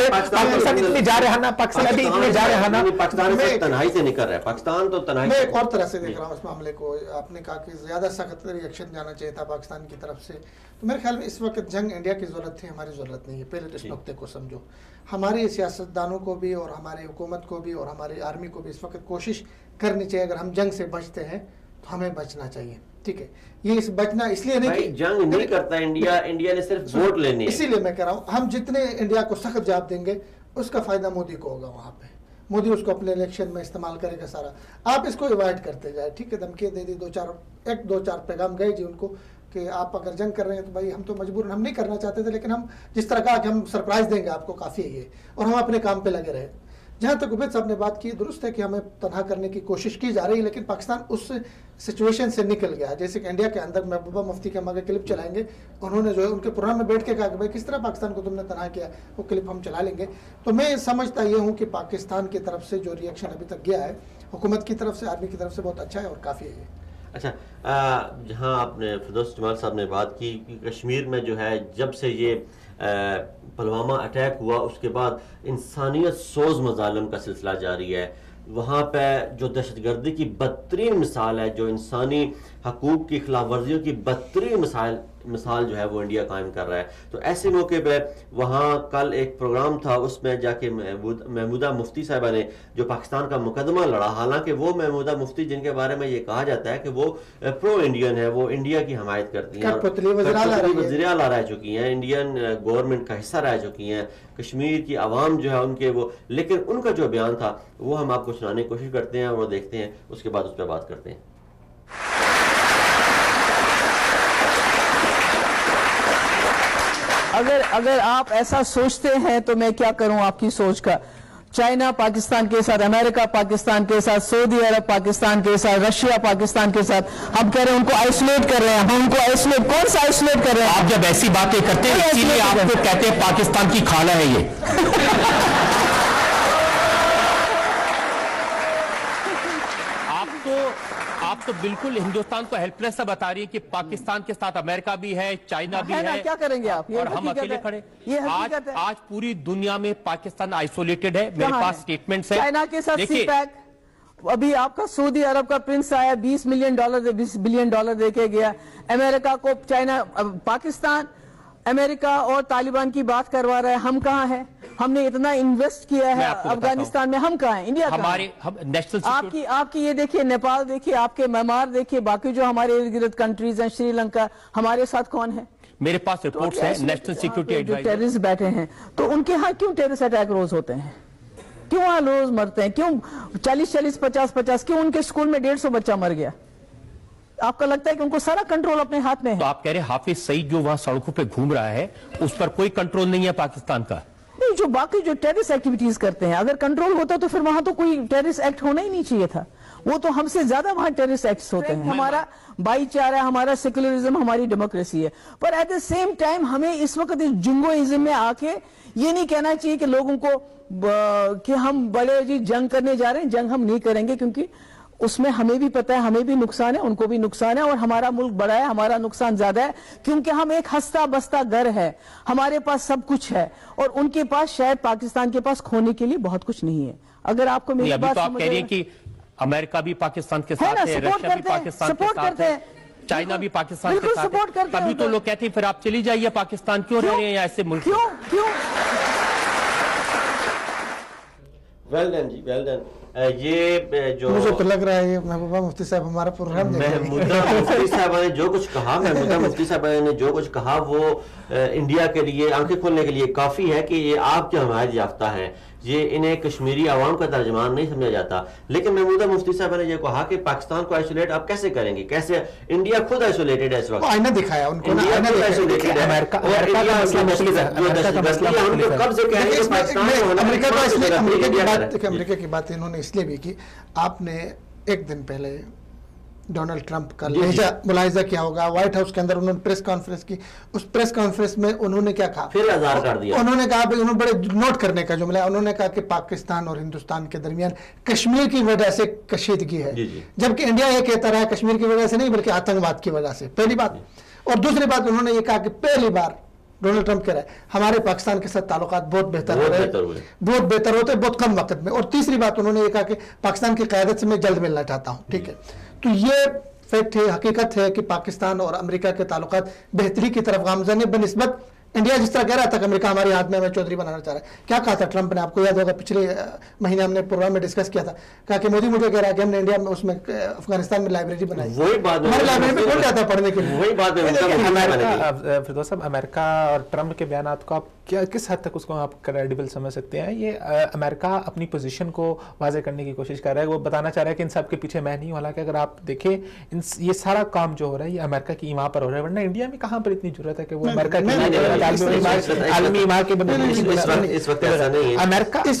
پاکستان سے تنہائی سے نکل رہا ہے. پاکستان تو تنہائی, میں ایک اور طرح سے دیکھ رہا ہوں اس معاملے کو. آپ نے کہا کہ زیادہ سخت ری ایکشن جانا چاہیے تھا پاکستان کی طرف سے, تو میرے خیال میں اس وقت جنگ انڈیا کی ضرورت تھی, ہماری ضرورت نہیں ہے. پہلے تو اس نقطے کو سمجھو. ہمارے سیاستدانوں کو بھی اور ہماری حکومت کو بھی اور ہماری آرمی کو بھی اس وقت کوشش کرنی چاہیے, اگر ہم جنگ سے بچتے ہیں تو ہمیں بچنا چاہیے. ٹھیک ہے, یہ اس بچنا اس لیے نہیں کہ جنگ نہیں کرتا انڈیا, انڈیا نے صرف ووٹ لینے, اسی لیے میں کہہ رہا ہوں ہم جتنے انڈیا کو سخت جواب دیں گے اس کا فائدہ مودی کو ہوگا. وہاں پہ مودی اس کو اپنے الیکشن میں استعمال کرے گا سارا. آپ اس کو ایوائڈ کرتے جائے, ٹھیک ہے, دھمکی دے دی, دو چار پیغام گئے جی ان کو کہ آپ اگر جنگ کر رہے ہیں تو بھائی ہم تو مجبور, ہم نہیں کرنا چاہتے تھے, لیکن ہم جس طرح کہا کہ ہم سرپرائز دیں گے آپ کو, کافی ہے یہ, اور ہم اپنے کام پہ لگے رہے. جہاں تک عبید صاحب نے بات کی, درست ہے کہ ہمیں تنہا کرنے کی کوشش کی جا رہی ہے, لیکن پاکستان اس سچویشن سے نکل گیا. جیسے کہ انڈیا کے اندر محبوبہ مفتی کے ہم آگے کلپ چلائیں گے, انہوں نے جو ہے ان کے پروگرام میں بیٹھ کے کہا کہ بھائی کس طرح پاکستان کو تم نے تنہا کیا, وہ کلپ ہم چلا لیں گے. تو میں سمجھتا یہ ہوں کہ پاکستان کی طرف سے جو ری ایکشن ابھی تک گیا ہے حکومت کی طرف سے, آرمی کی طرف سے, بہت اچھا ہے اور کافی ہے یہ. اچھا, جہاں آپ نے فردوس جمال صاحب نے بات کی کہ کشمیر میں جو ہے جب سے یہ پلوامہ اٹیک ہوا اس کے بعد انسانیت سوز مظالم کا سلسلہ جاری ہے. وہاں پہ جو دہشت گردی کی بدترین مثال ہے, جو انسانی حقوق کی خلاف ورزیوں کی بدترین مثال جو ہے وہ انڈیا قائم کر رہا ہے. تو ایسے موقع پہ وہاں کل ایک پروگرام تھا, اس میں جا کے محمودہ مفتی صاحبہ نے جو پاکستان کا مقدمہ لڑا, حالانکہ وہ محمودہ مفتی جن کے بارے میں یہ کہا جاتا ہے کہ وہ پرو انڈین ہے, وہ انڈیا کی حمایت کرتی ہیں, وزیر اعلیٰ رہ چکی ہیں, انڈین گورنمنٹ کا حصہ رہ چکی ہیں, کشمیر کی عوام جو ہے ان کے وہ, لیکن ان کا جو بیان تھا وہ ہم آپ کو سنانے کی کوشش کرتے ہیں اور وہ دیکھتے ہیں, اس کے بعد اس پہ بات کرتے ہیں. اگر آپ ایسا سوچتے ہیں تو میں کیا کروں آپ کی سوچ کا. چائنا پاکستان کے ساتھ, امریکہ پاکستان کے ساتھ, سعودی عرب پاکستان کے ساتھ, رشیا پاکستان کے ساتھ, ہم کہہ رہے ہیں ان کو آئسولیٹ کر رہے ہیں. ہم ان کو آئسولیٹ, کون سا آئسولیٹ کر رہے ہیں؟ آپ جب ایسی باتیں کرتے ہیں اسی لیے آپ کو کہتے ہیں پاکستان کی خالہ ہے یہ. آپ تو بالکل ہندوستان کو ہیلپ لیس بتا رہی ہے کہ پاکستان کے ساتھ امریکہ بھی ہے, چائنا بھی ہے, کیا کریں گے آپ, اور ہم اکیلے کھڑے. آج پوری دنیا میں پاکستان آئسولیٹڈ ہے. میرے پاس سٹیٹمنٹس ہیں. چائنا کے ساتھ سی پیک, ابھی آپ کا سعودی عرب کا پرنس آیا, $20 بلین دے کے گیا. امریکہ کو چائنا, پاکستان امریکہ اور طالبان کی بات کروا رہا ہے. ہم کہاں ہیں؟ ہم نے اتنا انویسٹ کیا ہے افغانستان میں, ہم کہاں ہیں؟ انڈیا کہاں ہے؟ آپ کی یہ دیکھیے, نیپال دیکھیے, آپ کے میانمار دیکھیے, باقی جو ہمارے ارد گرد کنٹریز ہیں, سری لنکا, ہمارے ساتھ کون ہے؟ میرے پاس رپورٹس ہیں نیشنل سیکیورٹی ایڈوائزر. ٹیررسٹ بیٹھے ہیں تو ان کے ہاں کیوں ٹیررسٹ اٹیک روز ہوتے ہیں, کیوں وہاں روز مرتے ہیں, کیوں 40 50, کیوں ان کے اسکول میں 150 بچہ مر گیا؟ آپ کا لگتا ہے کہ ان کو سارا کنٹرول اپنے ہاتھ میں ہے؟ تو آپ کہہ رہے ہیں حافظ سعید جو وہاں سڑکوں پہ گھوم رہا ہے اس پر کوئی کنٹرول نہیں ہے پاکستان کا؟ نہیں, جو باقی جو ٹیررسٹ ایکٹیویٹیز کرتے ہیں, اگر کنٹرول ہوتا تو پھر وہاں تو کوئی ٹیررسٹ ایکٹ ہونا ہی نہیں چاہیے تھا. وہ تو ہم سے زیادہ وہاں ٹیررسٹ ایکٹس ہوتے ہیں. ہمارا بھائی چارہ, ہمارا سیکولرزم, ہماری ڈیموکریسی ہے. پر ایٹ دا سیم ٹائم ہمیں اس وقت اس جنگوازم میں آ کے یہ نہیں کہنا چاہیے کہ لوگوں کو کہ ہم بڑے جی جنگ کرنے جا رہے ہیں. جنگ ہم نہیں کریں گے, کیونکہ اس میں ہمیں بھی پتہ ہے, ہمیں بھی نقصان ہے, ان کو بھی نقصان ہے, اور ہمارا ملک بڑا ہے, ہمارا نقصان زیادہ ہے, کیونکہ ہم ایک ہستا بستا گھر ہے, ہمارے پاس سب کچھ ہے, اور ان کے پاس شاید پاکستان کے پاس کھونے کے لیے بہت کچھ نہیں ہے. اگر آپ کو میری بات سمجھ رہے ہیں کہ امریکہ بھی پاکستان کے ساتھ ہے, رشیا بھی پاکستان کے ساتھ ہے, چائنا بھی پاکستان کے ساتھ ہے, تبھی تو لوگ کہتے ہیں پھر آپ چلی جائیے پاکستان, کیوں رہ رہے ہیں ایسے ملک؟ کیوں ویل ڈن جی, ویل ڈن. یہ جو مجھے تو لگ رہا ہے محبوبہ مفتی صاحب ہمارا پروگرام محمودہ مفتی صاحبہ نے جو کچھ کہا, محمودہ مفتی صاحبہ نے جو کچھ کہا وہ انڈیا کے لیے آنکھیں کھولنے کے لیے کافی ہے کہ یہ آپ کے حمایت یافتہ ہیں. یہ انہیں کشمیری عوام کا ترجمان نہیں سمجھا جاتا. لیکن محمودہ مفتی صاحب نے یہ کہا کہ پاکستان کو آئسولیٹ آپ کیسے کریں گے, کیسے, انڈیا خود آئسولیٹڈ ہے اس وقت, آئینہ دکھایا ان کو, انڈیا خود آئسولیٹڈ ہے, امریکہ اور انڈیا جو دہشت گردی ہے ان کو کب سے کہہ رہے ہیں کہ پاکستان کو ہونا ہے, امریکہ کی بات انہوں نے اس لیے بھی کی, آپ نے ایک دن پہلے ڈونلڈ ٹرمپ کا ملاحظہ کیا ہوگا, وائٹ ہاؤس کے اندر انہوں نے پریس کانفرنس کی, اس پریس کانفرنس میں انہوں نے کیا کہا, پھر اظہار کر دیا, انہوں نے کہا انہوں نے بڑے نوٹ کرنے کا جملہ ہے, انہوں نے کہا کہ پاکستان اور ہندوستان کے درمیان کشمیر کی وجہ سے کشیدگی ہے, جبکہ انڈیا یہ کہتا رہا کشمیر کی وجہ سے نہیں بلکہ آتنکواد کی وجہ سے, پہلی بات. اور دوسری بات انہوں نے یہ کہا کہ پہلی بار ڈونلڈ ٹرمپ کہہ رہا ہے ہمارے پاکستان کے ساتھ تعلقات بہت بہتر ہوتے بہت کم وقت میں. اور تیسری بات انہوں نے یہ کہا کہ پاکستان کی قیادت سے میں جلد ملنا چاہتا ہوں. ٹھیک ہے, تو یہ فیکٹ ہے, حقیقت ہے کہ پاکستان اور امریکہ کے تعلقات بہتری کی طرف گامزن ہے بنسبت انڈیا جس طرح کہہ رہا تھا کہ امریکہ ہمارے ہاتھ میں ہمیں چودھری بنانا چاہ رہا ہے. کیا کہا تھا ٹرمپ نے, آپ کو یاد ہوگا پچھلے مہینے ہم نے پروگرام میں ڈسکس کیا تھا, کہا کہ مودی مجھے کہہ رہا ہے کہ ہم نے انڈیا میں اس میں افغانستان میں لائبریری بنائی, وہی بات ہماری لائبریری میں کھول جاتا ہے پڑھنے کے لیے. وہی بات فردوس صاحب, امریکہ اور ٹرمپ کے بیانات کو آپ کیا کس حد تک اس کو آپ کریڈیبل سمجھ سکتے ہیں؟ یہ امریکہ اپنی پوزیشن کو واضح کرنے کی کوشش کر رہا ہے, وہ بتانا چاہ رہا ہے کہ ان سب کے پیچھے میں نہیں ہوں, حالانکہ اگر آپ دیکھیں یہ سارا کام جو ہو رہا ہے یہ امریکہ کی ایما پر ہو رہا ہے, ورنہ انڈیا میں کہاں پر اتنی ضرورت ہے کہ وہ امریکہ کی عالمی ایما کے امریکہ اس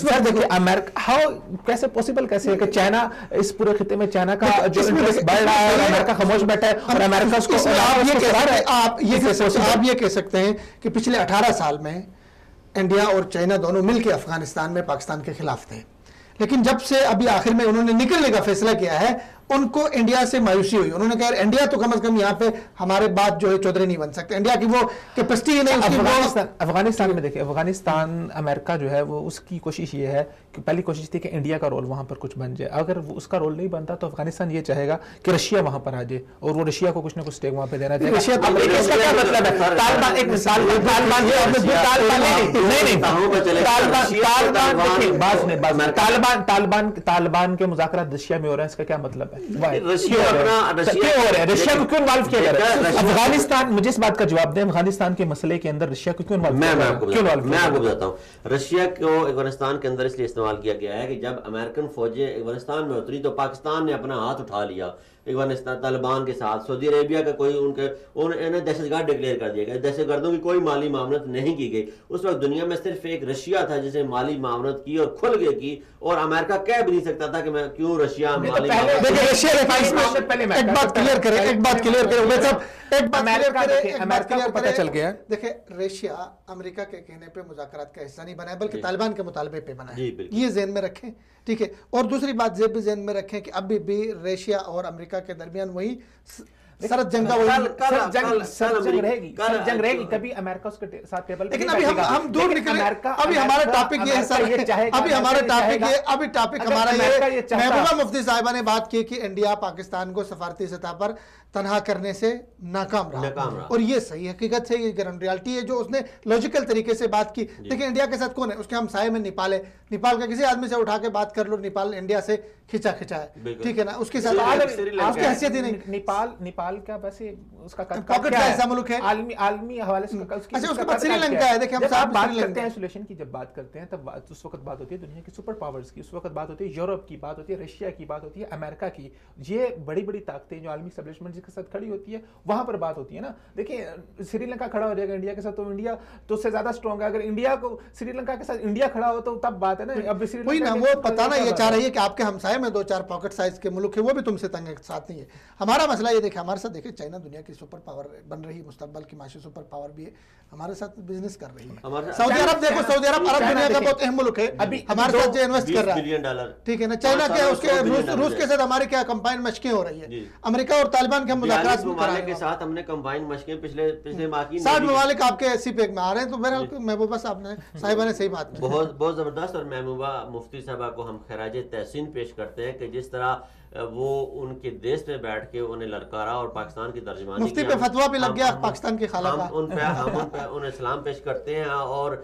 وقت دیکھیں امریکہ کیسے پاسبل کیسے ہے کہ چائنا اس پورے خطے میں چائنا کا جو انٹرسٹ بڑھ رہا ہے, امریکہ خاموش بیٹھا ہے اور امریکہ اس کو آپ یہ کہہ سکتے ہیں کہ پچھلے 18 سال میں انڈیا اور چائنا دونوں مل کے افغانستان میں پاکستان کے خلاف تھے, لیکن جب سے ابھی آخر میں انہوں نے نکلنے کا فیصلہ کیا ہے ان کو انڈیا سے مایوسی ہوئی. انہوں نے کہا انڈیا تو کم از کم یہاں پہ ہمارے بعد جو ہے چودھری نہیں بن سکتے, انڈیا کی وہ کیپیسٹی ہی نہیں. افغانستان میں دیکھیں, افغانستان امریکہ جو ہے وہ اس کی کوشش یہ ہے کہ پہلی کوشش تھی کہ انڈیا کا رول وہاں پر کچھ بن جائے, اگر وہ اس کا رول نہیں بنتا تو افغانستان یہ چاہے گا کہ رشیا وہاں پر آ جائے اور وہ رشیا کو کچھ نہ کچھ اسٹیک وہاں پہ دینا چاہے گا. طالبان کے مذاکرات رشیا میں ہو رہے ہیں, اس کا کیا مطلب ہے؟ افغانستان, مجھے اس بات کا جواب دیں, افغانستان کے مسئلے کے اندر رشیا کو کیوں میں آپ کو بتاتا ہوں. رشیا کو افغانستان کے اندر اس لیے استعمال کیا گیا ہے کہ جب امریکن فوجیں افغانستان میں اتری تو پاکستان نے اپنا ہاتھ اٹھا لیا افغانستان طالبان کے ساتھ. سعودی عربیہ کا کوئی انہیں دہشت گرد ڈکلیئر کر دیا گیا, دہشت گردوں کی کوئی مالی معاونت نہیں کی گئی. اس وقت دنیا میں صرف ایک رشیا تھا جسے مالی معاونت کی اور کھل گئے کی, اور امریکہ کہہ بھی نہیں سکتا تھا کہ میں کیوں رشیا مالی دیکھیں رشیا امریکہ کے کہنے پہ مذاکرات کا حصہ نہیں بنا ہے بلکہ طالبان کے مطالبے پہ بنا ہے, یہ ذہن میں رکھیں. ٹھیک ہے, اور دوسری بات یہ بھی ذہن میں رکھیں کہ ابھی بھی رشیا اور امریکہ کے درمیان وہی سرد جنگ رہے گی, کبھی امریکہ اس کے ساتھ ٹیبل پہ. لیکن ابھی ہم دور نکلے, ابھی ہمارا ٹاپک یہ ہے, ابھی ہمارا ٹاپک ہمارا یہ, محبوبہ مفتی صاحبہ نے بات کی کہ انڈیا پاکستان کو سفارتی سطح پر تنہا کرنے سے ناکام رہا, اور یہ صحیح حقیقت ہے, یہ گراؤنڈ ریالٹی ہے جو اس نے لاجیکل طریقے سے بات کی. لیکن انڈیا کے ساتھ کون ہے, اس کے ہمسائے میں نیپال ہے, نیپال کا کسی آدمی سے اٹھا کے بات کر لو, نیپال انڈیا سے کھچا ہے, ٹھیک ہے نا, اس کے ساتھ اس کی حیثیت ہی نہیں. نیپال کا ویسے اس کا پاکٹ کا ایسا ملک ہے عالمی حوالے سے, اچھا اس کے بعد سری لنکا ہے. دیکھیں ہم صاحب بات کرتے ہیں ایسولیشن کی, جب بات کرتے ہیں تب اس وقت بات ہوتی ہے دنیا کی سپر پاورز کی, اس وقت بات ہوتی ہے یورپ کی, بات ہوتی ہے رشیا کی, بات ہوتی ہے امریکہ کی. یہ بڑی بڑی طاقتیں جو عالمی اسٹیبلشمنٹ کے ساتھ کھڑی ہوتی ہے وہاں پر بات ہوتی ہے نا. دیکھیں سری لنکا کھڑا ہو جائے گا انڈیا کے ساتھ تو انڈیا تو اس سے زیادہ اسٹرانگ ہے. اگر انڈیا کو سری لنکا کے ساتھ انڈیا کھڑا ہو تو تب بات ہے نا. اب وہی نا, وہ پتہ نا یہ چاہ رہی ہے کہ آپ کے ہمسائے میں 2-4 پاکٹ سائز کے ملک ہے, وہ بھی تم سے تنگ ساتھ نہیں ہے. ہمارا مسئلہ یہ دیکھیں, ہمارے ساتھ دیکھیں چائنا دنیا کی سپر پاور بن رہی, مستقبل کی معاشی سپر پاور بھی ہے, ہمارے ساتھ بزنس کر رہی ہے. سعودی عرب دیکھو, سعودی عرب دنیا کا بہت اہم ملک ہے, ہمارے ساتھ جو انویسٹ کر رہا ہے, ٹھیک ہے نا. چائنا کیا, اس کے روس کے ساتھ ہماری کیا کمبائنڈ مشقیں ہو رہی ہے. امریکہ اور طالبان کے مذاکرات کے ساتھ ہم نے کمبائنڈ مشقیں پچھلے ماہ کی 60 ممالک آپ کے سی پیک میں آ رہے ہیں. تو بہرحال محبوبہ صاحبہ نے صحیح بات کی, بہت زبردست. اور محبوبہ مفتی صاحبہ کو ہم خراج تحسین پیش کرتے ہیں کہ جس طرح وہ ان کے دیش پہ بیٹھ کے انہیں للکارا اور پاکستان کی ترجمانی مفتی پہ فتویٰ بھی لگ گیا پاکستان کی خالہ کا, ہم انہیں سلام پیش کرتے ہیں. اور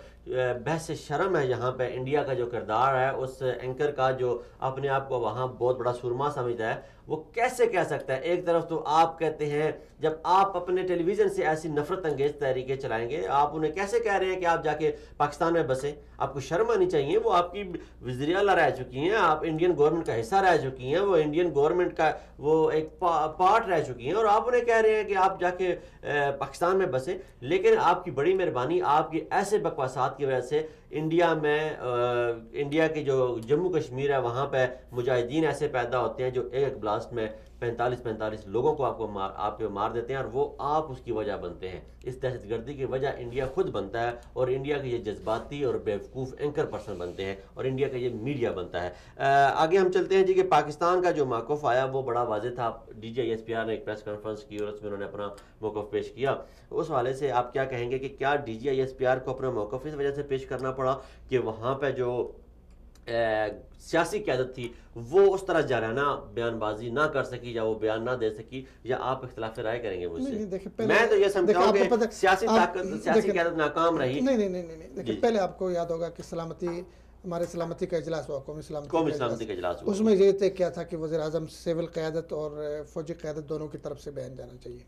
بحث شرم ہے یہاں پہ انڈیا کا جو کردار ہے, اس اینکر کا جو اپنے آپ کو وہاں بہت بڑا سرما سمجھتا ہے, وہ کیسے کہہ سکتا ہے؟ ایک طرف تو آپ کہتے ہیں جب آپ اپنے ٹیلی ویژن سے ایسی نفرت انگیز تحریکیں چلائیں گے, آپ انہیں کیسے کہہ رہے ہیں کہ آپ جا کے پاکستان میں بسیں؟ آپ کو شرم آنی چاہیے. وہ آپ کی وزیر اعلیٰ رہ چکی ہیں, آپ انڈین گورنمنٹ کا حصہ رہ چکی ہیں, وہ انڈین گورنمنٹ کا وہ ایک پارٹ رہ چکی ہیں, اور آپ انہیں کہہ رہے ہیں کہ آپ جا کے پاکستان میں بسیں. لیکن آپ کی بڑی مہربانی, آپ کی ایسے بکواسات کی وجہ سے انڈیا میں انڈیا کے جو جموں کشمیر ہے وہاں پہ مجاہدین ایسے پیدا ہوتے ہیں جو ایک بلاسٹ میں 45 لوگوں کو آپ کو مار دیتے ہیں, اور وہ آپ اس کی وجہ بنتے ہیں. اس دہشت گردی کی وجہ انڈیا خود بنتا ہے, اور انڈیا کے یہ جذباتی اور بیوقوف اینکر پرسن بنتے ہیں, اور انڈیا کا یہ میڈیا بنتا ہے. آگے ہم چلتے ہیں جی کہ پاکستان کا جو موقف آیا وہ بڑا واضح تھا. DGISPR نے ایک پریس کانفرنس کی اور اس میں انہوں نے اپنا موقف پیش کیا. اس حوالے سے آپ کیا کہیں گے کہ کیا DGISPR کو اپنا موقف اس وجہ سے پیش کرنا پڑا کہ وہاں پہ جو سیاسی قیادت تھی وہ اس طرح جارحانہ بیان بازی نہ کر سکی, یا وہ بیان نہ دے سکی, یا آپ اختلاف رائے کریں گے مجھ سے؟ میں تو یہ سمجھتا ہوں کہ سیاسی قیادت ناکام رہی. نہیں, دیکھیں پہلے آپ کو یاد ہوگا کہ ہمارے سلامتی کا اجلاس ہوا, قومی سلامتی کا اجلاس ہوا. اس میں یہ طے کیا تھا کہ وزیر اعظم سول قیادت اور فوجی قیادت دونوں کی طرف سے بیان جانا چاہیے.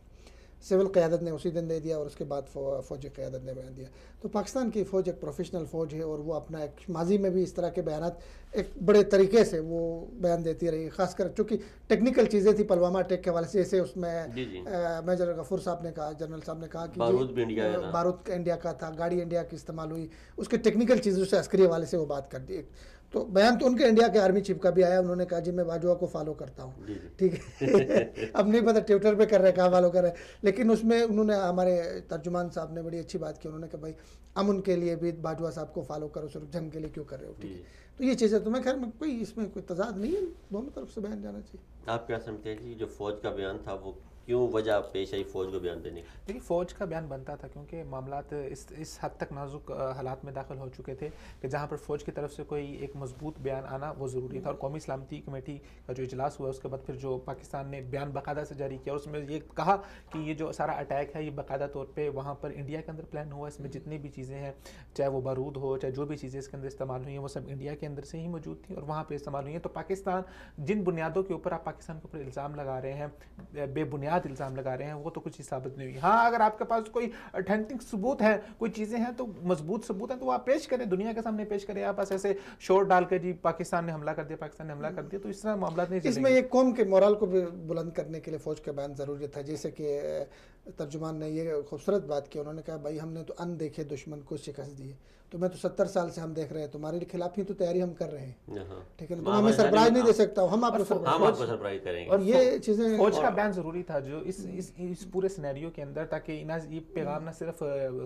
سول قیادت نے اسی دن دے دیا, اور اس کے بعد فوجی قیادت نے بیان دیا. تو پاکستان کی فوج ایک پروفیشنل فوج ہے, اور وہ اپنا ایک ماضی میں بھی اس طرح کے بیانات ایک بڑے طریقے سے وہ بیان دیتی رہی, خاص کر چونکہ ٹیکنیکل چیزیں تھی پلوامہ اٹیک کے حوالے سے. جیسے اس میں میجر غفور صاحب نے کہا, جنرل صاحب نے کہا کہ بارود انڈیا کا تھا, گاڑی انڈیا کی استعمال ہوئی, اس کے ٹیکنیکل چیزوں سے عسکری حوالے سے وہ بات کر دی. تو بیان تو ان کے انڈیا کے آرمی چیف کا بھی آیا, انہوں نے کہا جی میں باجوہ کو فالو کرتا ہوں. ٹھیک ہے, اب نہیں پتہ ٹویٹر پہ کر رہے کہاں فالو کر رہے, لیکن اس میں انہوں نے, ہمارے ترجمان صاحب نے بڑی اچھی بات کی. انہوں نے کہا بھائی امن کے لیے بھی باجوہ صاحب کو فالو کرو, صرف جنگ کے لیے کیوں کر رہے ہو. ٹھیک ہے, تو یہ چیزیں تو میں خیر میں کوئی اس میں کوئی تضاد نہیں ہے, دونوں طرف سے بیان جانا چاہیے. آپ کیا سمجھتے ہیں جی جو فوج کا بیان تھا وہ کیوں وجہ پیش آئی فوج کو بیان دینے کی؟ دیکھیے فوج کا بیان بنتا تھا کیونکہ معاملات اس حد تک نازک حالات میں داخل ہو چکے تھے کہ جہاں پر فوج کی طرف سے کوئی ایک مضبوط بیان آنا وہ ضروری تھا. اور قومی سلامتی کمیٹی کا جو اجلاس ہوا اس کے بعد پھر جو پاکستان نے بیان باقاعدہ سے جاری کیا, اس میں یہ کہا کہ یہ جو سارا اٹیک ہے یہ باقاعدہ طور پہ وہاں پر انڈیا کے اندر پلان ہوا, اس میں جتنی بھی چیزیں ہیں چاہے وہ بارود ہو چاہے جو بھی چیزیں اس کے اندر استعمال ہوئی ہیں وہ سب انڈیا کے اندر سے ہی موجود تھیں اور وہاں پہ استعمال ہوئی ہیں. تو پاکستان جن بنیادوں کے اوپر آپ پاکستان کے اوپر الزام لگا رہے ہیں, بے بنیاد الزام لگا رہے ہیں, وہ تو کچھ ثابت نہیں ہوئی. ہاں اگر آپ کے پاس کوئی اتھینٹک ثبوت ہے, کوئی چیزیں ہیں تو مضبوط ثبوت ہیں تو آپ پیش کریں, دنیا کے سامنے پیش کریں. آپ بس ایسے شور ڈال کے جی پاکستان نے حملہ کر دیا, پاکستان نے حملہ کر دیا, تو اس طرح معاملات نہیں چلیں گے. اس میں ایک قوم کے مورال کو بھی بلند کرنے کے لیے فوج کا بیان ضروری تھا. جیسے کہ ترجمان نے یہ خوبصورت بات کی, انہوں نے کہا بھائی ہم نے تو ان دیکھے دشمن کو شکست دی ہے, تو میں تو 70 سال سے ہم دیکھ رہے ہیں, تمہارے خلاف ہی تو تیاری ہم کر رہے ہیں. ٹھیک ہے نا, تو ہمیں سرپرائز نہیں دے سکتا, ہم آپ کو سرپرائز کریں گے. اور یہ چیزیں فوج کا بیان ضروری تھا جو اس پورے سینیریو کے اندر, تاکہ یہ پیغام نہ صرف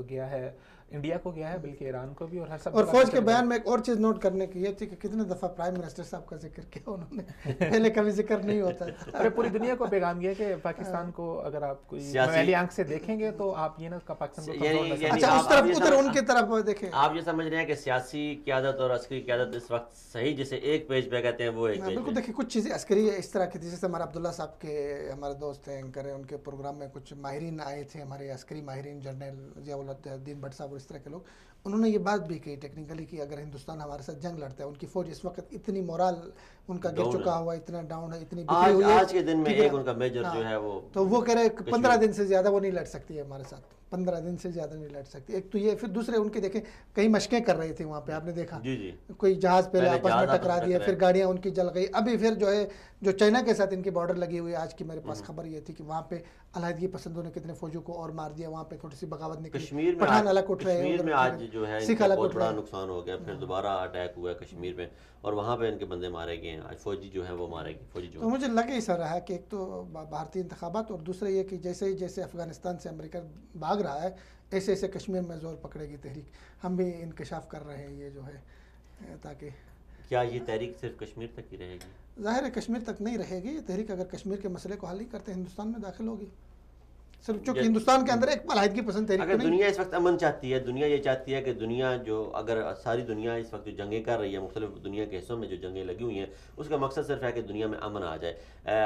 گیا ہے انڈیا کو گیا ہے بلکہ ایران کو بھی, اور ہر سب. اور فوج کے بیان میں ایک اور چیز نوٹ کرنے کی یہ تھی کہ کتنے دفعہ پرائم منسٹر صاحب کا ذکر کیا انہوں نے, پہلے کبھی ذکر نہیں ہوتا تھا. اور پوری دنیا کو پیغام یہ کہ پاکستان کو اگر آپ کوئی میلی آنکھ سے دیکھیں گے تو آپ یہ نہ پاکستان کو اچھا اس طرف ادھر ان کی طرف دیکھیں. آپ یہ سمجھ رہے ہیں کہ سیاسی قیادت اور عسکری قیادت اس وقت صحیح جسے ایک پیج پہ کہتے ہیں وہ ایک پیج. بالکل, دیکھیں کچھ چیزیں عسکری اس طرح کی تھی, جیسے ہمارے عبداللہ صاحب کے ہمارے دوست ہیں اینکر ہیں, ان کے پروگرام میں کچھ ماہرین آئے تھے, ہمارے عسکری ماہرین, جنرل ضیاء الدین بٹ صاحب اور اس طرح کے لوگ. انہوں نے یہ بات بھی کہی ٹیکنیکلی کہ اگر ہندوستان ہمارے ساتھ جنگ لڑتا ہے, ان کی فوج اس وقت اتنی مورال ان کا گر چکا ہوا, اتنا ڈاؤن ہے, اتنی بکھری ہوئی ہے آج کے دن میں ایک ان کا میجر جو ہے وہ, تو وہ کہہ رہے 15 دن سے زیادہ وہ نہیں لڑ سکتی ہے ہمارے ساتھ, 15 دن سے زیادہ نہیں لڑ سکتی. ایک تو یہ, پھر دوسرے ان کے دیکھیں کئی مشقیں کر رہے تھے وہاں پہ, آپ نے دیکھا کوئی جہاز پہلے آپس میں ٹکرا دیا, پھر گاڑیاں ان کی جل گئی. ابھی پھر جو ہے جو چائنا کے ساتھ ان کی بارڈر لگی ہوئی ہے, آج کی میرے پاس خبر یہ تھی کہ وہاں پہ علیحدگی پسندوں نے کتنے فوجوں کو اور مار دیا, وہاں پہ تھوڑی سی بغاوت نکلی, پٹھان الگ اٹھ رہے ہیں. کشمیر میں آج جو ہے بہت بڑا نقصان ہو گیا, پھر دوبارہ اٹیک ہوا ہے کشمیر میں, اور وہاں پہ ان کے بندے مارے گئے ہیں. آج فوجی جو ہے وہ مارے گی فوجی جو. تو مجھے لگے ایسا رہا کہ ایک تو بھارتی انتخابات, اور دوسرا یہ کہ جیسے افغانستان سے امریکہ بھاگ رہا ہے, ایسے ایسے کشمیر میں زور پکڑے گی تحریک. ہم بھی انکشاف کر رہے ہیں یہ جو ہے, تاکہ کیا یہ تحریک صرف کشمیر تک ہی رہے گی؟ ظاہر ہے کشمیر تک نہیں رہے گی یہ تحریک. اگر کشمیر کے مسئلے کو حل نہیں کرتے ہندوستان میں داخل ہوگی, صرف چونکہ ہندوستان کے اندر ایک علیحدگی پسند تحریک. اگر دنیا اس وقت امن چاہتی ہے, دنیا یہ چاہتی ہے کہ دنیا جو, اگر ساری دنیا اس وقت جو جنگیں کر رہی ہے, مختلف دنیا کے حصوں میں جو جنگیں لگی ہوئی ہیں, اس کا مقصد صرف ہے کہ دنیا میں امن آ جائے.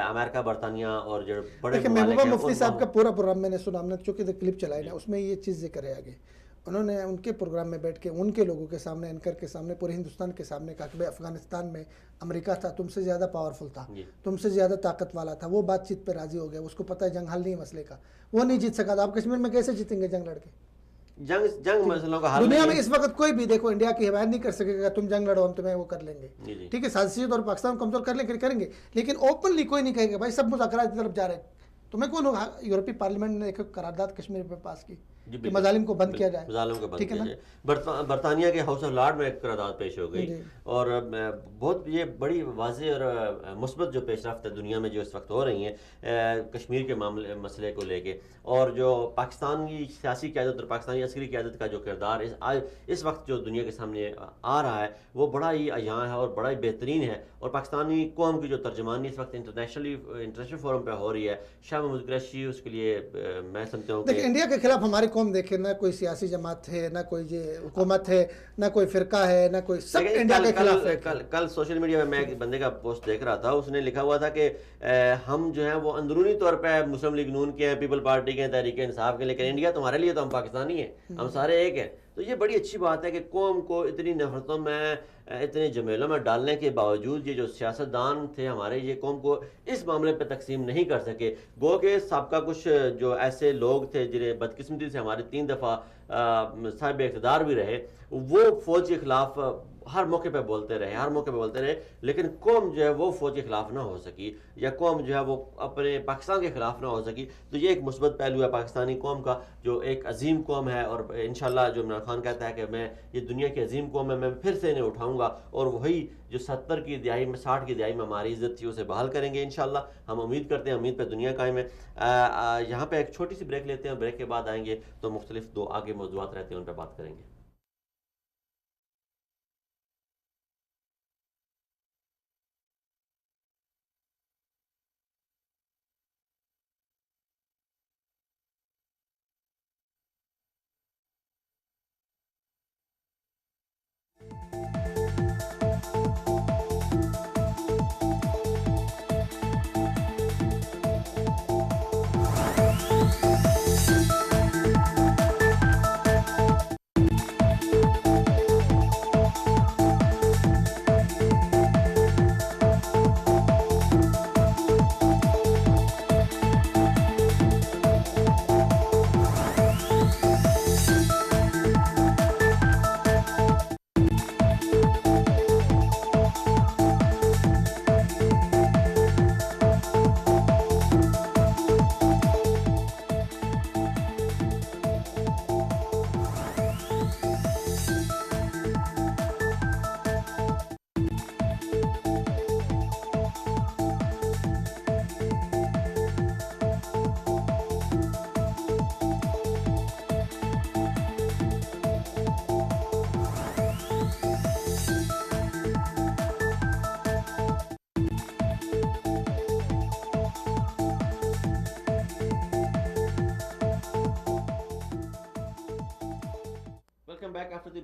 امریکہ, برطانیہ اور جو بڑے محبوبہ مفتی صاحب کا پورا پروگرام میں نے سنا, ہم نے چونکہ کلپ چلائی نا, اس میں یہ چیز ذکر ہے آگے. انہوں نے ان کے پروگرام میں بیٹھ کے ان کے لوگوں کے سامنے، اینکر کے سامنے، پورے ہندوستان کے سامنے کہا کہ افغانستان میں امریکہ تھا، تم سے زیادہ پاورفل تھا، تم سے زیادہ طاقت والا تھا، وہ بات چیت پہ راضی ہو گیا، اس کو پتہ ہے جنگ حل نہیں ہے مسئلے کا، وہ نہیں جیت سکا. تو آپ کشمیر میں کیسے جیتیں گے جنگ لڑ کے؟ جنگ مسئلوں کا حل دنیا میں اس وقت کوئی بھی دیکھو انڈیا کی حمایت نہیں کر سکے گا تم جنگ لڑو ہم تمہیں وہ کر لیں گے. ٹھیک ہے، سازشی طور پر پاکستان کمزور کریں گے، لیکن اوپنلی کوئی نہیں کہے گا بھائی سب مذاکرات کی طرف جا رہے ہیں. تمہیں کون ہوگا؟ یورپی پارلیمنٹ نے ایک قرارداد کشمیر پہ پاس کی کہ مظالم کو بند کیا جائے. مظالم کو بند کیا جائے. برطانیہ کے ہاؤس آف لارڈ میں ایک قرارداد پیش ہو گئی اور بہت یہ بڑی واضح اور مثبت جو پیش رفت ہے دنیا میں جو اس وقت ہو رہی ہیں کشمیر کے مسئلے کو لے کے، اور جو پاکستانی سیاسی قیادت اور پاکستانی عسکری قیادت کا جو کردار اس وقت جو دنیا کے سامنے آ رہا ہے وہ بڑا ہی عیاں ہے اور بڑا ہی بہترین ہے. اور پاکستانی قوم کی جو ترجمانی اس وقت انٹرنیشنل فورم پہ ہو رہی ہے، شاہ محمود قریشی اس کے لیے میں سمجھتا ہوں کہ انڈیا کے خلاف ہماری قوم دیکھے نہ کوئی سیاسی جماعت ہے، نہ کوئی حکومت ہے، نہ کوئی فرقہ ہے، نہ کوئی، سب انڈیا کے خلاف ہے. کل سوشل میڈیا میں ایک بندے کا پوسٹ دیکھ رہا تھا، اس نے لکھا ہوا تھا کہ ہم جو ہیں وہ اندرونی طور پہ مسلم لیگ نون کے ہیں، پیپل پارٹی کے ہیں، تحریک انصاف کے، لیکن انڈیا تمہارے لیے تو ہم پاکستانی ہیں، ہم سارے ایک ہیں. تو یہ بڑی اچھی بات ہے کہ قوم کو اتنی نفرتوں میں، اتنے جمیلوں میں ڈالنے کے باوجود یہ جو سیاستدان تھے ہمارے، یہ قوم کو اس معاملے پہ تقسیم نہیں کر سکے. گو کہ سابقہ کچھ جو ایسے لوگ تھے جنہیں بدقسمتی سے ہمارے 3 دفعہ صاحب اقتدار بھی رہے، وہ فوج کے خلاف ہر موقع پہ بولتے رہے، لیکن قوم جو ہے وہ فوج کے خلاف نہ ہو سکی، یا قوم جو ہے وہ اپنے پاکستان کے خلاف نہ ہو سکی. تو یہ ایک مثبت پہلو ہے پاکستانی قوم کا، جو ایک عظیم قوم ہے. اور انشاءاللہ جو عمران خان کہتا ہے کہ میں یہ دنیا کی عظیم قوم ہے، میں پھر سے انہیں اٹھاؤں گا، اور وہی جو 70 کی دہائی میں، 60 کی دہائی میں ہماری عزت تھی اسے بحال کریں گے انشاءاللہ. ہم امید کرتے ہیں، امید پہ دنیا قائم ہے. یہاں پہ ایک چھوٹی سی بریک لیتے ہیں، بریک کے بعد آئیں گے تو مختلف 2 آگے موضوعات رہتے ہیں، ان پہ بات کریں گے.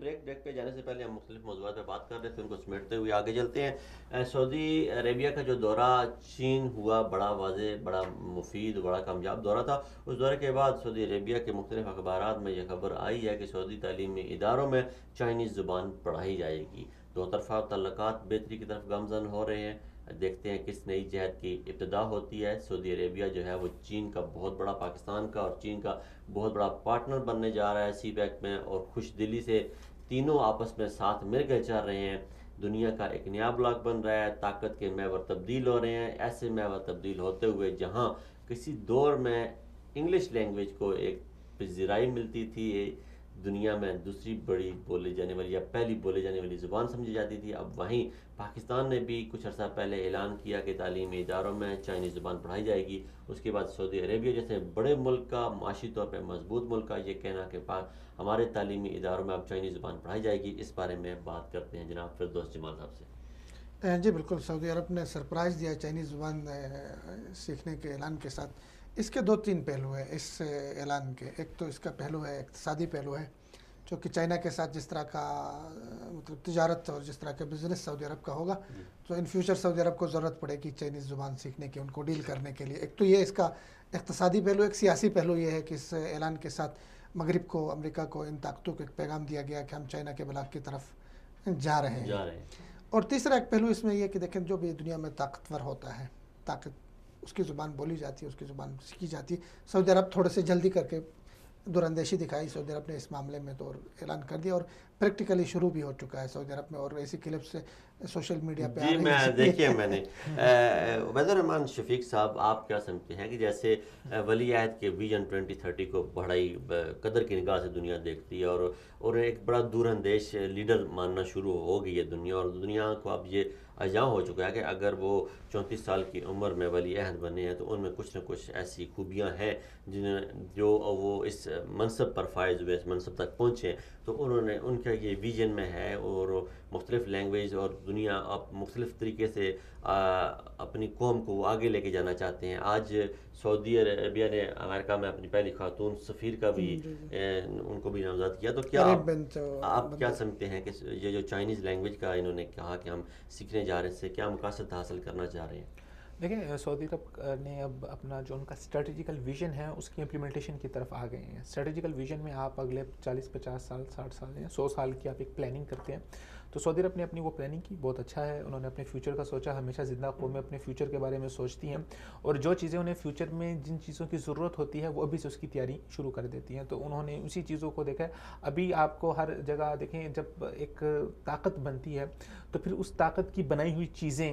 بریک پہ جانے سے پہلے ہم مختلف موضوعات پہ بات کر رہے تھے، ان کو سمیٹتے ہوئے آگے چلتے ہیں. سعودی عربیہ کا جو دورہ چین ہوا، بڑا واضح، بڑا مفید، بڑا کامیاب دورہ تھا. اس دورے کے بعد سعودی عربیہ کے مختلف اخبارات میں یہ خبر آئی ہے کہ سعودی تعلیمی اداروں میں چائنیز زبان پڑھائی جائے گی. 2 طرفہ تعلقات بہتری کی طرف گامزن ہو رہے ہیں. دیکھتے ہیں کس نئی جہد کی ابتدا ہوتی ہے. سعودی عربیہ جو ہے وہ چین کا بہت بڑا، پاکستان کا اور چین کا بہت بڑا پارٹنر بننے جا رہا ہے سی پیک میں، اور خوش دلی سے تینوں آپس میں ساتھ مل کر چل رہے ہیں. دنیا کا ایک نیا بلاک بن رہا ہے، طاقت کے محور تبدیل ہو رہے ہیں. ایسے محور تبدیل ہوتے ہوئے جہاں کسی دور میں انگلش لینگویج کو ایک پذیرائی ملتی تھی، دنیا میں دوسری بڑی بولی جانے والی یا پہلی بولی جانے والی زبان سمجھی جاتی تھی، اب وہیں پاکستان نے بھی کچھ عرصہ پہلے اعلان کیا کہ تعلیمی اداروں میں چائنیز زبان پڑھائی جائے گی. اس کے بعد سعودی عربیہ جیسے بڑے ملک کا، معاشی طور پہ مضبوط ملک کا یہ کہنا کہ ہمارے تعلیمی اداروں میں اب چائنیز زبان پڑھائی جائے گی. اس بارے میں بات کرتے ہیں جناب فردوس جمال صاحب سے. جی بالکل، سعودی عرب نے سرپرائز دیا چائنیز زبان سیکھنے کے اعلان کے ساتھ. اس کے 2-3 پہلو ہیں اس اعلان کے. ایک تو اس کا پہلو ہے، اقتصادی پہلو ہے، جو کہ چائنا کے ساتھ جس طرح کا مطلب تجارت اور جس طرح کا بزنس سعودی عرب کا ہوگا، تو ان فیوچر سعودی عرب کو ضرورت پڑے گی چائنیز زبان سیکھنے کی، ان کو ڈیل کرنے کے لیے. ایک تو یہ اس کا اقتصادی پہلو. ایک سیاسی پہلو یہ ہے کہ اس اعلان کے ساتھ مغرب کو، امریکہ کو، ان طاقتوں کو ایک پیغام دیا گیا کہ ہم چائنا کے بلاک کی طرف جا رہے ہیں. اور تیسرا ایک پہلو اس میں یہ کہ دیکھیں جو بھی دنیا میں طاقتور ہوتا ہے، طاقت اس کی زبان بولی جاتی ہے، اس کی زبان سیکھی جاتی ہے. سعودی عرب تھوڑے سے جلدی کر کے دوراندیشی دکھائی سعودی عرب نے اس معاملے میں تو اعلان کر دیا، اور پریکٹیکلی شروع بھی ہو چکا ہے سعودی عرب میں، اور ایسی کلپس سوشل میڈیا پہ جی میں دیکھیے میں نے عبید الرحمان شفیق صاحب، آپ کیا سمجھتے ہیں کہ جیسے ولی عہد کے ویژن 2030 کو بڑائی قدر کی نگاہ سے دنیا دیکھتی ہے اور ایک بڑا دور اندیش لیڈر ماننا شروع ہو گئی ہے دنیا، اور دنیا کو اب یہ اجاں ہو چکا ہے کہ اگر وہ 34 سال کی عمر میں ولی عہد بنے ہیں تو ان میں کچھ نہ کچھ ایسی خوبیاں ہیں جو وہ اس منصب پر فائز ہوئے، اس منصب تک پہنچے، تو انہوں نے ان کا یہ ویژن میں ہے، اور مختلف لینگویج اور دنیا اب مختلف طریقے سے اپنی قوم کو وہ آگے لے کے جانا چاہتے ہیں. آج سعودی عربیہ نے امریکہ میں اپنی پہلی خاتون سفیر کا بھی ان کو بھی نامزد کیا. تو کیا آپ کیا سمجھتے ہیں کہ یہ جو چائنیز لینگویج کا انہوں نے کہا کہ ہم سیکھنے جا رہے ہیں، اس سے کیا مقاصد حاصل کرنا چاہ رہے ہیں؟ دیکھیں سعودی عرب نے اب اپنا جو ان کا اسٹریٹجیکل ویژن ہے اس کی امپلیمنٹیشن کی طرف آ گئے ہیں. اسٹریٹجیکل ویژن میں آپ اگلے 40-50 سال 60 سال یا 100 سال کی آپ ایک پلاننگ کرتے ہیں. تو سعودی عرب نے اپنی وہ پلاننگ کی، بہت اچھا ہے. انہوں نے اپنے فیوچر کا سوچا. ہمیشہ زندہ قومیں اپنے فیوچر کے بارے میں سوچتی ہیں، اور جو چیزیں انہیں فیوچر میں جن چیزوں کی ضرورت ہوتی ہے وہ ابھی سے اس کی تیاری شروع کر دیتی ہیں. تو انہوں نے اسی چیزوں کو دیکھا ہے. ابھی آپ کو ہر جگہ دیکھیں جب ایک طاقت بنتی ہے تو پھر اس طاقت کی بنائی ہوئی چیزیں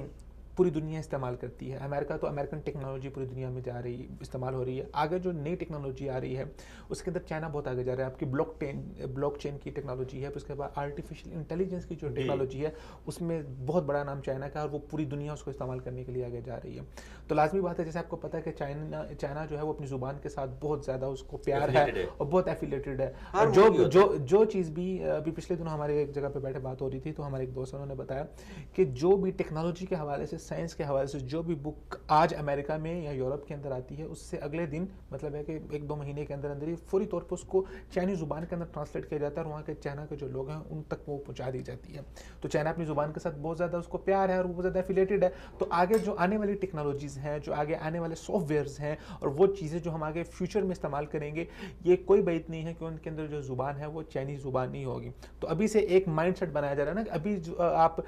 پوری دنیا استعمال کرتی ہے. امریکہ تو امریکن ٹیکنالوجی پوری دنیا میں جا رہی استعمال ہو رہی ہے. آگے جو نئی ٹیکنالوجی آ رہی ہے اس کے اندر چائنا بہت آگے جا رہا ہے. آپ کی بلاک چین کی ٹیکنالوجی ہے، پھر اس کے بعد آرٹیفیشل انٹیلیجنس کی جو ٹیکنالوجی ہے اس میں بہت بڑا نام چائنا کا ہے، اور وہ پوری دنیا اس کو استعمال کرنے کے لیے آگے جا رہی ہے. تو لازمی بات ہے، جیسے آپ کو پتہ ہے کہ چائنا جو ہے وہ اپنی زبان کے ساتھ بہت زیادہ اس کو پیار ہے اور بہت ایفیلیٹڈ ہے. اور جو چیز بھی ابھی پچھلے دنوں ہمارے ایک جگہ پہ بیٹھے بات ہو رہی تھی، تو ہمارے ایک دوست انہوں نے بتایا کہ جو بھی ٹیکنالوجی کے حوالے سے، سائنس کے حوالے سے جو بھی بک آج امریکہ میں یا یورپ کے اندر آتی ہے، اس سے اگلے دن مطلب ہے کہ 1-2 مہینے کے اندر اندر ہی فوری طور پر اس کو چائنی زبان کے اندر ٹرانسلیٹ کیا جاتا ہے، اور وہاں کے چائنا کے جو لوگ ہیں ان تک وہ پہنچا دی جاتی ہے. تو چائنا اپنی زبان کے ساتھ بہت زیادہ اس کو پیار ہے اور وہ بہت زیادہ ایفیلیٹڈ ہے. تو آگے جو آنے والی ٹیکنالوجیز ہیں، جو آگے آنے والے سافٹ ویئرز ہیں، اور وہ چیزیں جو ہم آگے فیوچر میں استعمال کریں گے، یہ کوئی بعید نہیں ہے کہ ان کے اندر جو زبان ہے وہ چائنی زبان نہیں ہوگی. تو ابھی سے ایک مائنڈ سیٹ بنایا جا رہا ہے نا کہ ابھی آپ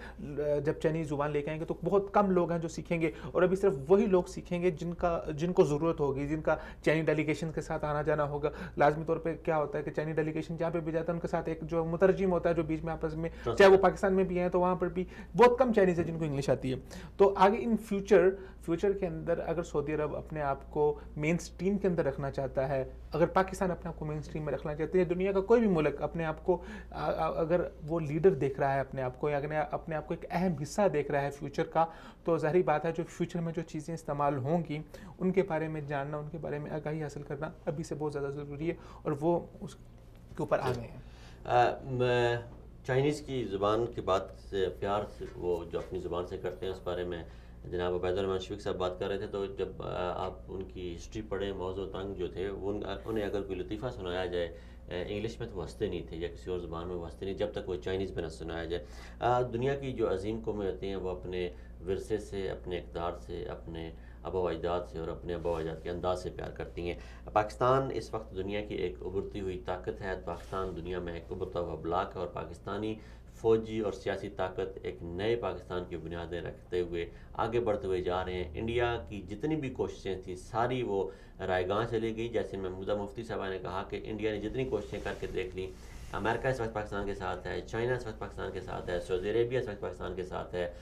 جب چائنی زبان لے کے آئیں گے تو بہت کم لوگ ہیں جو سیکھیں گے، اور ابھی صرف وہی لوگ سیکھیں گے جن کو ضرورت ہوگی، جن کا چائنی ڈیلیگیشن کے ساتھ آنا جانا ہوگا. لازمی طور پہ کیا ہوتا ہے کہ چائنی ڈیلیگیشن جہاں پہ بھی جاتا ہے ان کے ساتھ ایک جو مترجم ہوتا ہے جو بیچ میں آپس میں، چاہے وہ پاکستان میں بھی ہیں تو وہاں پر بھی بہت کم چائنیز ہے جن کو انگلش آتی ہے. تو آگے ان فیوچر کے اندر اگر سعودی عرب اپنے آپ کو مین سٹریم کے اندر رکھنا چاہتا ہے، اگر پاکستان اپنے آپ کو مین سٹریم میں رکھنا چاہتے ہیں، دنیا کا کوئی بھی ملک اپنے آپ کو اگر وہ لیڈر دیکھ رہا ہے اپنے آپ کو، یا اپنے آپ کو ایک اہم حصہ دیکھ رہا ہے فیوچر کا، تو ظاہری بات ہے جو فیوچر میں جو چیزیں استعمال ہوں گی ان کے بارے میں جاننا، ان کے بارے میں آگاہی حاصل کرنا ابھی سے بہت زیادہ ضروری ہے، اور وہ اس کے اوپر آ گئے ہیں. چائنیز کی زبان کی بات سے پیار سے وہ جو اپنی زبان سے کرتے ہیں اس بارے میں جناب عبید الرحمان شفیق صاحب بات کر رہے تھے. تو جب آپ ان کی ہسٹری پڑھیں، موضوع تنگ جو تھے انہیں اگر کوئی لطیفہ سنایا جائے انگلش میں تو وہ ہنستے نہیں تھے، یا کسی اور زبان میں وہ ہنستے نہیں جب تک وہ چائنیز میں نہ سنایا جائے. دنیا کی جو عظیم قومیں ہوتی ہیں وہ اپنے ورثے سے، اپنے اقدار سے، اپنے آبا و اجداد سے اور اپنے آبا و اجداد کے انداز سے پیار کرتی ہیں. پاکستان اس وقت دنیا کی ایک ابھرتی ہوئی طاقت ہے. پاکستان دنیا میں ایک ابھرتا ہوا بلاک ہے، اور پاکستانی فوجی اور سیاسی طاقت ایک نئے پاکستان کی بنیادیں رکھتے ہوئے آگے بڑھتے ہوئے جا رہے ہیں. انڈیا کی جتنی بھی کوششیں تھیں ساری وہ رائے گاہ چلی گئی. جیسے محمودہ مفتی صاحبہ نے کہا کہ انڈیا نے جتنی کوششیں کر کے دیکھ لیں، امریکہ اس وقت پاکستان کے ساتھ ہے، چائنا اس وقت پاکستان کے ساتھ ہے، سعودی عربیہ اس وقت پاکستان کے ساتھ ہے،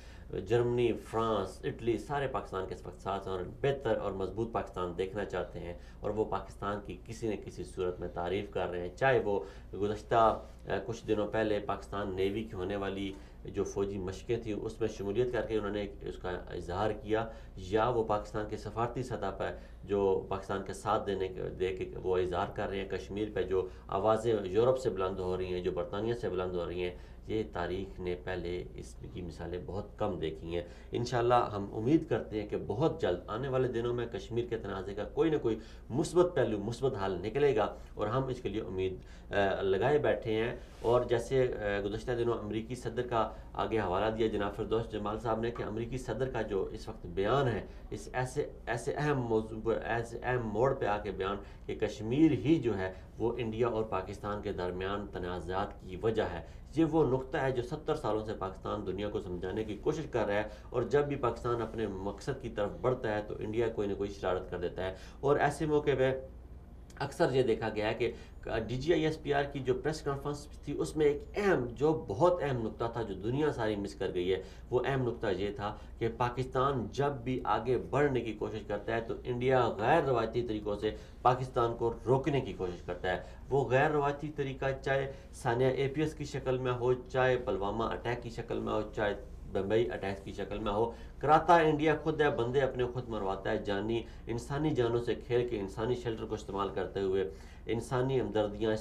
جرمنی، فرانس، اٹلی، سارے پاکستان کے وقت ساتھ ہیں اور بہتر اور مضبوط پاکستان دیکھنا چاہتے ہیں، اور وہ پاکستان کی کسی نہ کسی صورت میں تعریف کر رہے ہیں. چاہے وہ گزشتہ کچھ دنوں پہلے پاکستان نیوی کی ہونے والی جو فوجی مشقیں تھیں اس میں شمولیت کر کے انہوں نے اس کا اظہار کیا، یا وہ پاکستان کے سفارتی سطح پر جو پاکستان کے ساتھ دے کے وہ اظہار کر رہے ہیں. کشمیر پہ جو آوازیں یورپ سے بلند ہو رہی ہیں، جو برطانیہ سے بلند ہو رہی ہیں، یہ تاریخ نے پہلے اس کی مثالیں بہت کم دیکھی ہیں. انشاءاللہ ہم امید کرتے ہیں کہ بہت جلد آنے والے دنوں میں کشمیر کے تنازع کا کوئی نہ کوئی مثبت پہلو، مثبت حل نکلے گا، اور ہم اس کے لیے امید لگائے بیٹھے ہیں. اور جیسے گزشتہ دنوں امریکی صدر کا آگے حوالہ دیا جناب فردوس جمال صاحب نے کہ امریکی صدر کا جو اس وقت بیان ہے اس ایسے اہم موضوع پر ایسے اہم موڑ پہ آ کے بیان کہ کشمیر ہی جو ہے وہ انڈیا اور پاکستان کے درمیان تنازعات کی وجہ ہے. یہ وہ نقطہ ہے جو 70 سالوں سے پاکستان دنیا کو سمجھانے کی کوشش کر رہا ہے, اور جب بھی پاکستان اپنے مقصد کی طرف بڑھتا ہے تو انڈیا کوئی نہ کوئی شرارت کر دیتا ہے. اور ایسے موقع پہ اکثر یہ دیکھا گیا ہے کہ D G I S P R کی جو پریس کانفرنس تھی اس میں ایک جو بہت اہم نقطہ تھا جو دنیا ساری مس کر گئی ہے, وہ اہم نقطہ یہ تھا کہ پاکستان جب بھی آگے بڑھنے کی کوشش کرتا ہے تو انڈیا غیر روایتی طریقوں سے پاکستان کو روکنے کی کوشش کرتا ہے. وہ غیر روایتی طریقہ چاہے ثانیہ اے پی ایس کی شکل میں ہو, چاہے پلوامہ اٹیک کی شکل میں ہو, چاہے بمبئی اٹیک کی شکل میں ہو, کراتا انڈیا خود ہے, بندے اپنے خود مرواتا ہے, انسانی جانوں سے کھیل کے انسانی شیلٹر کو استعمال کرتے ہوئے انسانی ہمدردیاں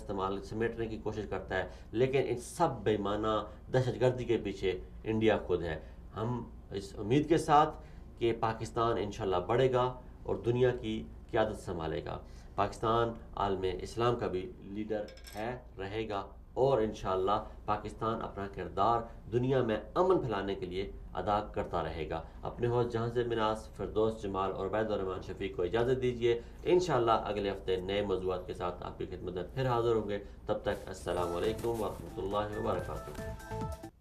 سمیٹنے کی کوشش کرتا ہے. لیکن ان سب بے معنی دہشت گردی کے پیچھے انڈیا خود ہے. ہم اس امید کے ساتھ کہ پاکستان انشاءاللہ بڑھے گا اور دنیا کی قیادت سنبھالے گا. پاکستان عالم اسلام کا بھی لیڈر ہے, رہے گا, اور انشاءاللہ پاکستان اپنا کردار دنیا میں امن پھیلانے کے لیے ادا کرتا رہے گا. اپنے ہوسٹ جہاں سے مناس, فردوس جمال اور عبید الرحمان شفیق کو اجازت دیجیے. انشاءاللہ اگلے ہفتے نئے موضوعات کے ساتھ آپ کی خدمت میں پھر حاضر ہوں گے. تب تک السلام علیکم ورحمۃ اللہ وبرکاتہ.